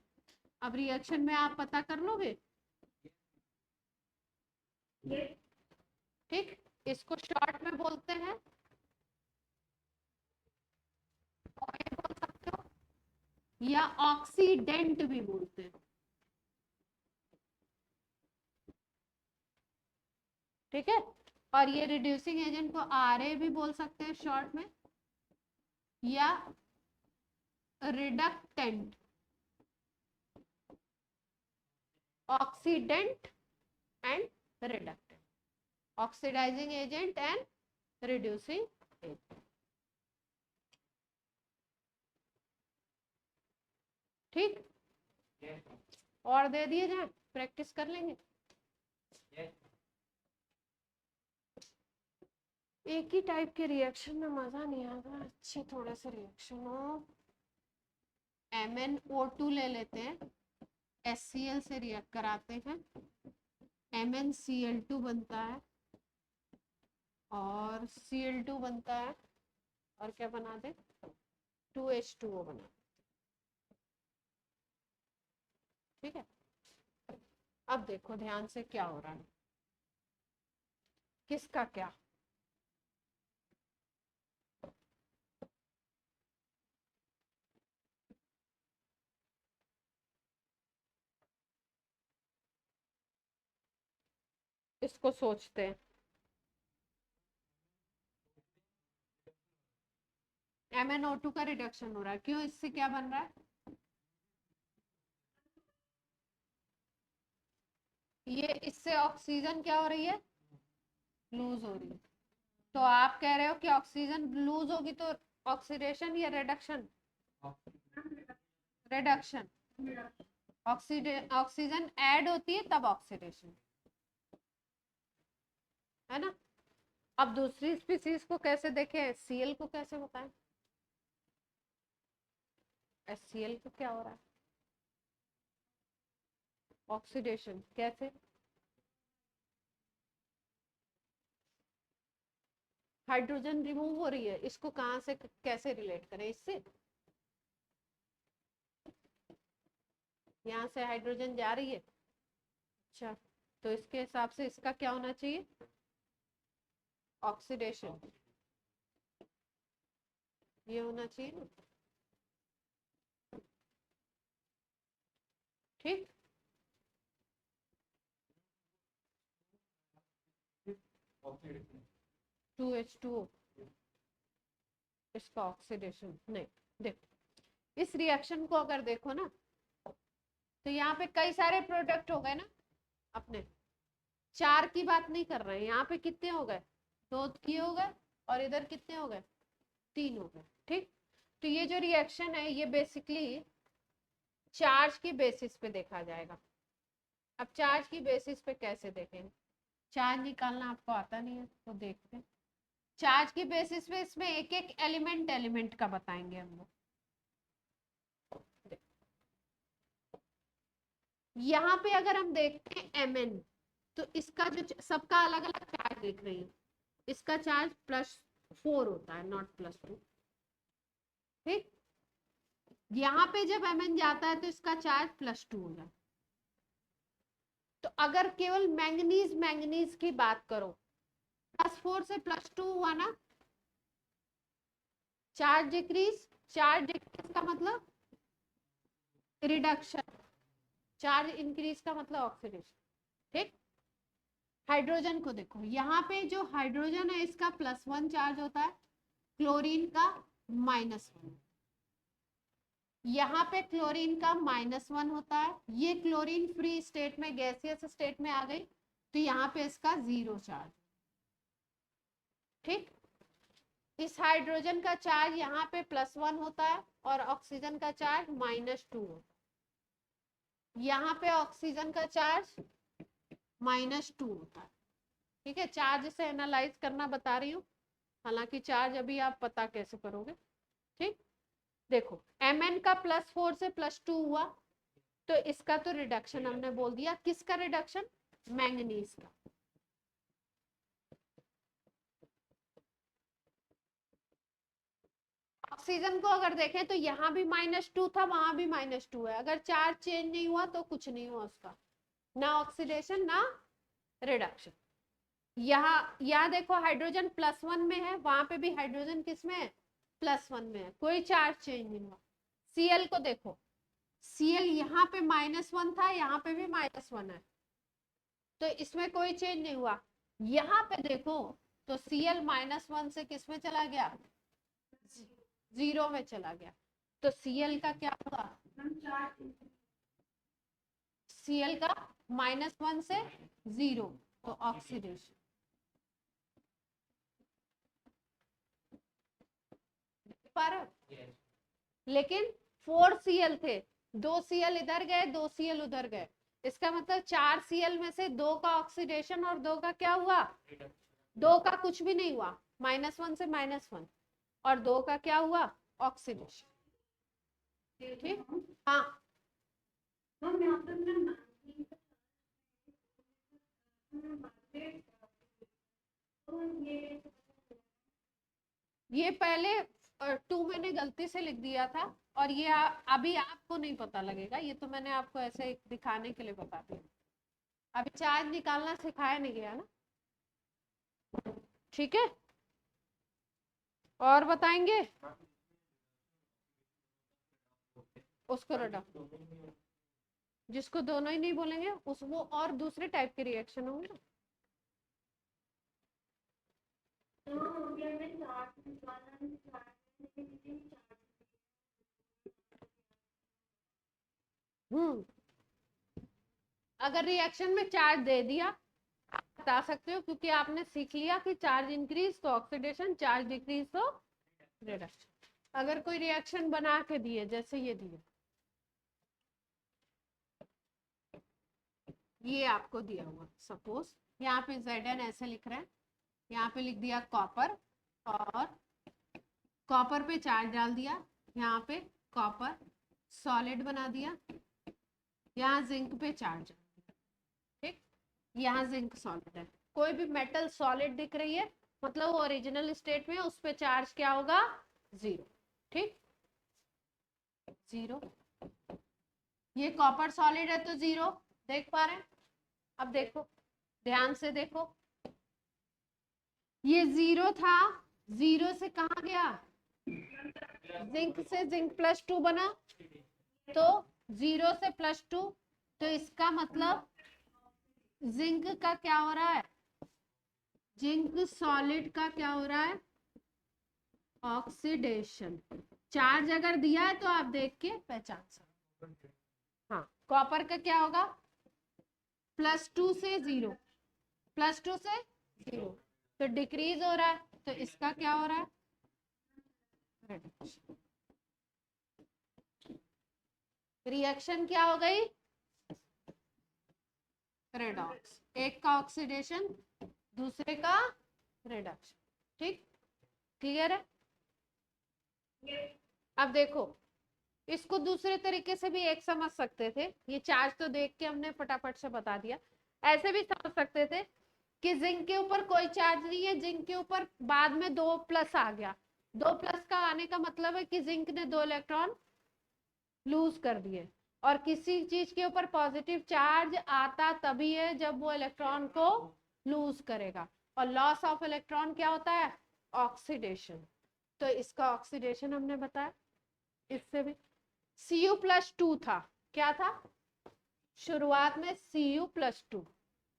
अब रिएक्शन में आप पता कर लोगे, ठीक, इसको शॉर्ट में बोलते हैं, बोल सकते हो, या ऑक्सीडेंट भी बोलते हैं, ठीक है। और ये रिड्यूसिंग एजेंट को आरए भी बोल सकते हैं शॉर्ट में, या reductant, oxidant and reductant, oxidizing agent and reducing agent. ठीक, Yes. और दे दिए जाए, प्रैक्टिस कर लेंगे। Yes. एक ही टाइप के रिएक्शन में मजा नहीं आता, अच्छे थोड़े से रिएक्शन हो। MnO2 ले लेते हैं, HCl से रिएक्ट कराते हैं, MnCl2 बनता है और Cl2 बनता है, और क्या बना दे, 2H2O बना। ठीक है, अब देखो ध्यान से क्या हो रहा है, किसका क्या। इसको सोचते हैं, MnO2 का रिडक्शन हो रहा है, क्यों, इससे क्या बन रहा है, ये इससे ऑक्सीजन क्या हो रही है, लूज हो रही है। तो आप कह रहे हो कि ऑक्सीजन लूज होगी तो ऑक्सीडेशन या रिडक्शन, रिडक्शन, ऑक्सीजन ऐड होती है तब ऑक्सीडेशन, है ना। अब दूसरी स्पीसीज को कैसे देखें, Cl को कैसे बताएं, HCl को क्या हो रहा है, ऑक्सीडेशन कैसे, हाइड्रोजन रिमूव हो रही है, इसको कहां से कैसे रिलेट करें, इससे, यहाँ से हाइड्रोजन जा रही है, अच्छा, तो इसके हिसाब से इसका क्या होना चाहिए, ऑक्सीडेशन, ये होना चाहिए ना, ठीक। 2H2O, इसका ऑक्सीडेशन नहीं। देखो इस रिएक्शन को अगर देखो ना, तो यहाँ पे कई सारे प्रोडक्ट हो गए ना अपने, 4 की बात नहीं कर रहे हैं, यहाँ पे कितने हो गए, 2 की हो गए, और इधर कितने हो गए, 3 हो गए, ठीक। तो ये जो रिएक्शन है ये बेसिकली चार्ज की बेसिस पे देखा जाएगा। अब चार्ज की बेसिस पे कैसे देखें, चार्ज निकालना आपको आता नहीं है तो देखते हैं। चार्ज की बेसिस पे इसमें एक एक एलिमेंट का बताएंगे हम लोग। यहाँ पे अगर हम देखते हैं Mn, तो इसका जो सबका अलग अलग चार्ज लिख रही हूँ, इसका चार्ज +4 होता है, नॉट +2, ठीक। यहाँ पे जब Mn जाता है तो इसका चार्ज +2 हो जाता है। तो अगर केवल मैंगनीज की बात करो, +4 से +2 हुआ ना, चार्ज डिक्रीज का मतलब रिडक्शन, चार्ज इंक्रीज का मतलब ऑक्सीडेशन, ठीक। हाइड्रोजन को देखो, यहाँ पे जो हाइड्रोजन है इसका +1 चार्ज होता है, क्लोरीन का -1, यहाँ पे क्लोरीन का -1 होता है, ये क्लोरीन फ्री स्टेट में गैसियस स्टेट में आ गई, तो यहाँ पे इसका 0 चार्ज, ठीक। इस हाइड्रोजन का चार्ज यहाँ पे +1 होता है और ऑक्सीजन का चार्ज -2 होता है, यहाँ पे ऑक्सीजन का चार्ज -2 होता है, ठीक है। चार्ज से एनालाइज करना बता रही हूँ, हालांकि चार्ज अभी आप पता कैसे करोगे, ठीक। देखो Mn का +4 से +2 हुआ, तो इसका तो रिडक्शन हमने बोल दिया, किसका रिडक्शन, मैंगनीज का। ऑक्सीजन को अगर देखें तो यहाँ भी -2 था, वहां भी -2 है, अगर चार्ज चेंज नहीं हुआ तो कुछ नहीं हुआ उसका, ना ऑक्सीडेशन ना रिडक्शन। यहाँ देखो हाइड्रोजन +1 में है, वहां पे भी हाइड्रोजन किस में है, +1 में है, कोई चार्ज चेंज नहीं हुआ। Cl को देखो, Cl यहाँ पे -1 था, यहाँ पे भी -1 है, तो इसमें कोई चेंज नहीं हुआ। यहाँ पे देखो तो Cl -1 से किस में चला गया, 0 में चला गया, तो Cl का क्या हुआ, Cl का -1 से 0, तो ऑक्सीडेशन, पर Yes. लेकिन 4 Cl थे, 2 Cl इधर गए, 2 Cl उधर गए, इसका मतलब 4 Cl में से 2 का ऑक्सीडेशन और 2 का क्या हुआ, 2 का कुछ भी नहीं हुआ, -1 से -1, और 2 का क्या हुआ, ऑक्सीडेशन। ठीक, हाँ ये पहले 2 मैंने गलती से लिख दिया था, और ये अभी आपको नहीं पता लगेगा, ये तो मैंने आपको ऐसे दिखाने के लिए बता दिया, अभी चार्ज निकालना सिखाया नहीं गया ना। ठीक है, और बताएंगे उसको रटा, जिसको दोनों ही नहीं बोलेंगे उस वो और दूसरे टाइप के रिएक्शन होंगे ना। अगर रिएक्शन में चार्ज दे दिया बता सकते हो, क्योंकि आपने सीख लिया कि चार्ज इंक्रीज तो ऑक्सीडेशन, चार्ज डिक्रीज तो रिडक्शन। अगर कोई रिएक्शन बना के दिए, जैसे ये दिए, ये आपको दिया हुआ, सपोज यहाँ पे Zn ऐसे लिख रहे हैं, यहाँ पे लिख दिया कॉपर, और कॉपर पे चार्ज डाल दिया, यहाँ पे कॉपर सॉलिड बना दिया, यहाँ जिंक पे चार्ज, ठीक, यहाँ जिंक सॉलिड है, कोई भी मेटल सॉलिड दिख रही है मतलब वो ओरिजिनल स्टेट में, उस पे चार्ज क्या होगा, 0, ठीक, 0। ये कॉपर सॉलिड है तो 0, देख पा रहे हैं। अब देखो, ध्यान से देखो, ये 0 था, 0 से कहा गया, जिंक से जिंक +2 बना, तो 0 से +2, तो इसका मतलब जिंक का क्या हो रहा है, जिंक सॉलिड का क्या हो रहा है, ऑक्सीडेशन। चार्ज अगर दिया है तो आप देख के पहचान सकते। हाँ, कॉपर का क्या होगा, +2 से 0, +2 से 0, तो डिक्रीज हो रहा है, तो इसका क्या हो रहा है, रिडक्शन। रिएक्शन क्या हो गई, रेडॉक्स, एक का ऑक्सीडेशन दूसरे का रिडक्शन। ठीक, क्लियर है। अब देखो, इसको दूसरे तरीके से भी एक समझ सकते थे, ये चार्ज तो देख के हमने फटाफट से बता दिया, ऐसे भी समझ सकते थे कि जिंक के ऊपर कोई चार्ज नहीं है, जिंक के ऊपर बाद में 2+ आ गया, 2+ का आने का मतलब है कि जिंक ने 2 इलेक्ट्रॉन लूज कर दिए, और किसी चीज के ऊपर पॉजिटिव चार्ज आता तभी है जब वो इलेक्ट्रॉन को लूज करेगा, और लॉस ऑफ इलेक्ट्रॉन क्या होता है, ऑक्सीडेशन। तो इसका ऑक्सीडेशन हमने बताया, इससे भी Cu+2 था, क्या था शुरुआत में, Cu+2,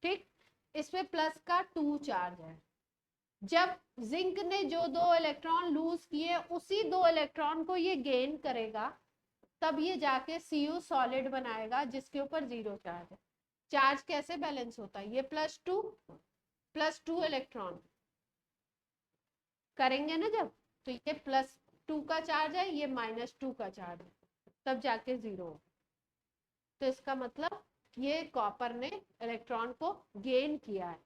ठीक, इसमें प्लस का 2 चार्ज है, जब जिंक ने जो 2 इलेक्ट्रॉन लूज किए उसी 2 इलेक्ट्रॉन को ये गेन करेगा, तब ये जाके Cu सॉलिड बनाएगा जिसके ऊपर 0 चार्ज है। चार्ज कैसे बैलेंस होता है, ये +2 इलेक्ट्रॉन करेंगे ना जब, तो ये +2 का चार्ज है, ये -2 का चार्ज है, तब जाके 0 हो। तो इसका मतलब ये कॉपर ने इलेक्ट्रॉन को गेन किया है,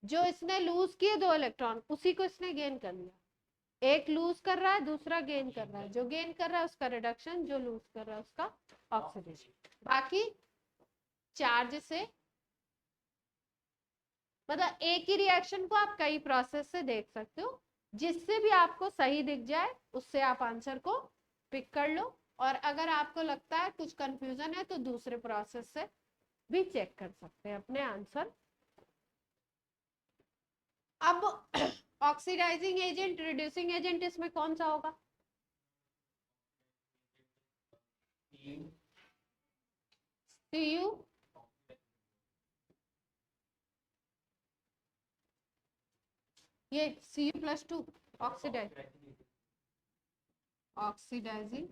जो इसने लूज किए 2 इलेक्ट्रॉन उसी को इसने गेन कर लिया, एक लूज कर रहा है दूसरा गेन कर रहा है, जो गेन कर रहा है उसका रिडक्शन, जो लूज कर रहा है उसका ऑक्सीडेशन। बाकी चार्ज से मतलब एक ही रिएक्शन को आप कई प्रोसेस से देख सकते हो, जिससे भी आपको सही दिख जाए उससे आप आंसर को पिक कर लो, और अगर आपको लगता है कुछ कंफ्यूजन है तो दूसरे प्रोसेस से भी चेक कर सकते हैं अपने आंसर। अब ऑक्सीडाइजिंग एजेंट, रिड्यूसिंग एजेंट, इसमें कौन सा होगा, Cu, ये Cu+2 ऑक्सीडाइजिंग,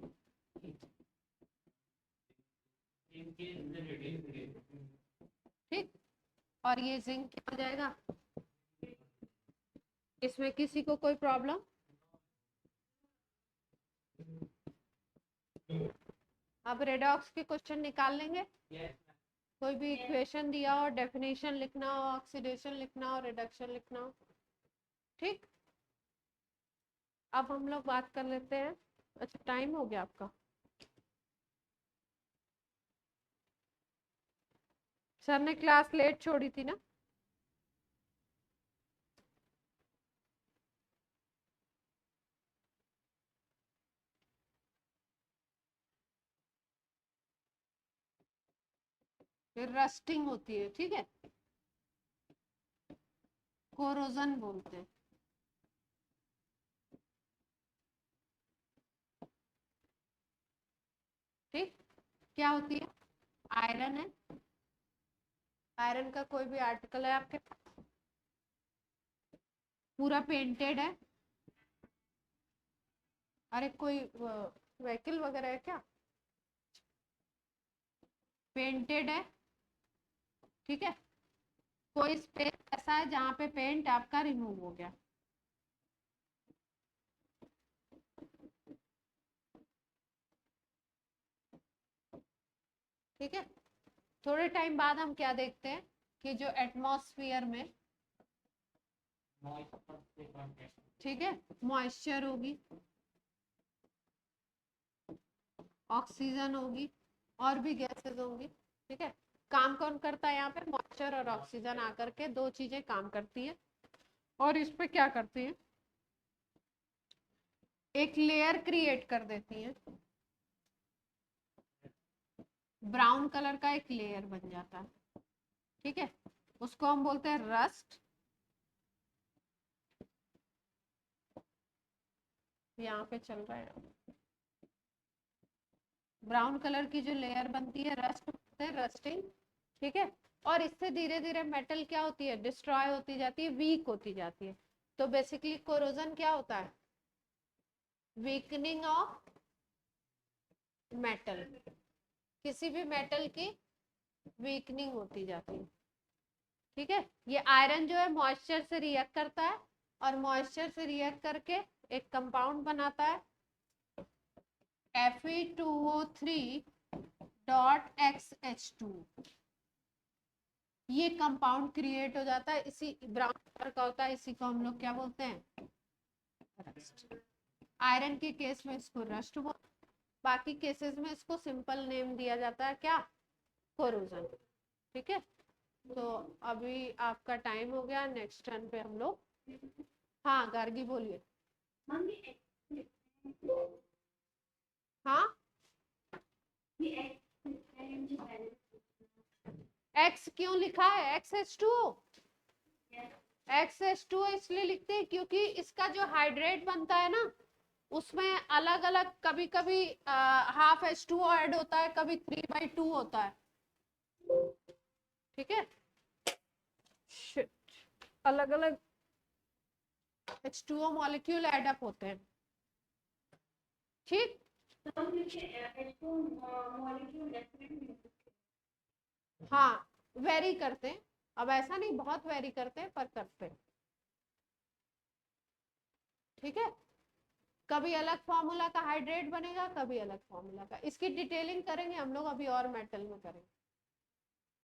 ठीक, और ये जिंक क्या हो जाएगा, इसमें किसी को कोई प्रॉब्लम, अब रेडॉक्स के क्वेश्चन निकाल लेंगे। यस कोई भी इक्वेशन दिया हो, डेफिनेशन लिखना हो, ऑक्सीडेशन लिखना हो, रिडक्शन लिखना हो, ठीक। अब हम लोग बात कर लेते हैं। अच्छा टाइम हो गया आपका। सर ने क्लास लेट छोड़ी थी ना। फिर रस्टिंग होती है, ठीक है, कोरोजन बोलते हैं। ठीक, क्या होती है? आयरन है, आयरन का कोई भी आर्टिकल है आपके पास, पूरा पेंटेड है। अरे कोई व्हीकल वगैरह है क्या? पेंटेड है, ठीक है। कोई स्पेस ऐसा है जहां पे पेंट आपका रिमूव हो गया, ठीक है। थोड़े टाइम बाद हम क्या देखते हैं कि जो एटमॉस्फेयर में, ठीक है, मॉइस्चर होगी, ऑक्सीजन होगी, और भी गैसेस होंगी, ठीक है। काम कौन करता है यहाँ पे? मॉइस्चर और ऑक्सीजन आकर के दो चीजें काम करती है, और इस पे क्या करती है? एक लेयर क्रिएट कर देती है, ब्राउन कलर का एक लेयर बन जाता है, ठीक है। उसको हम बोलते हैं रस्ट। यहाँ पे चल रहा है, ब्राउन कलर की जो लेयर बनती है रस्ट बोलते हैं, रस्टिंग, ठीक है। और इससे धीरे धीरे मेटल क्या होती है? डिस्ट्रॉय होती जाती है, वीक होती जाती है। तो बेसिकली कोरोजन क्या होता है? वीकनिंग ऑफ मेटल, किसी भी मेटल की वीकनिंग होती जाती है, ठीक है। ये आयरन जो है मॉइस्चर से रिएक्ट करता है, और मॉइस्चर से रिएक्ट करके एक कंपाउंड बनाता है Fe2O3.XH2। ये कंपाउंड क्रिएट हो जाता है, इसी ब्राउन कलर का होता है, इसी को हम लोग क्या बोलते हैं? रस्ट। आयरन के केस में इसको रस्ट बोलते हैं, बाकी केसेस में इसको सिंपल नेम दिया जाता है, क्या? कोरोजन, ठीक है। तो अभी आपका टाइम हो गया, नेक्स्ट टर्न पे हम लोग, हाँ गार्गी बोलिए। हाँ, एक्स क्यों लिखा है? XH2O, XH2O इसलिए लिखते हैं क्योंकि इसका जो हाइड्रेट बनता है ना, उसमें अलग अलग, कभी कभी हाफ H2O ऐड होता है, कभी 3/2 होता है, ठीक है। अलग अलग H2O मॉलिक्यूल ऐड अप होते हैं, ठीक। हाँ, वेरी करते हैं, अब ऐसा नहीं बहुत वेरी करते हैं, पर करते हैं, ठीक है। कभी अलग फॉर्मूला का हाइड्रेट बनेगा, कभी अलग फॉर्मूला का। इसकी डिटेलिंग करेंगे हम लोग अभी और मेटल में करेंगे।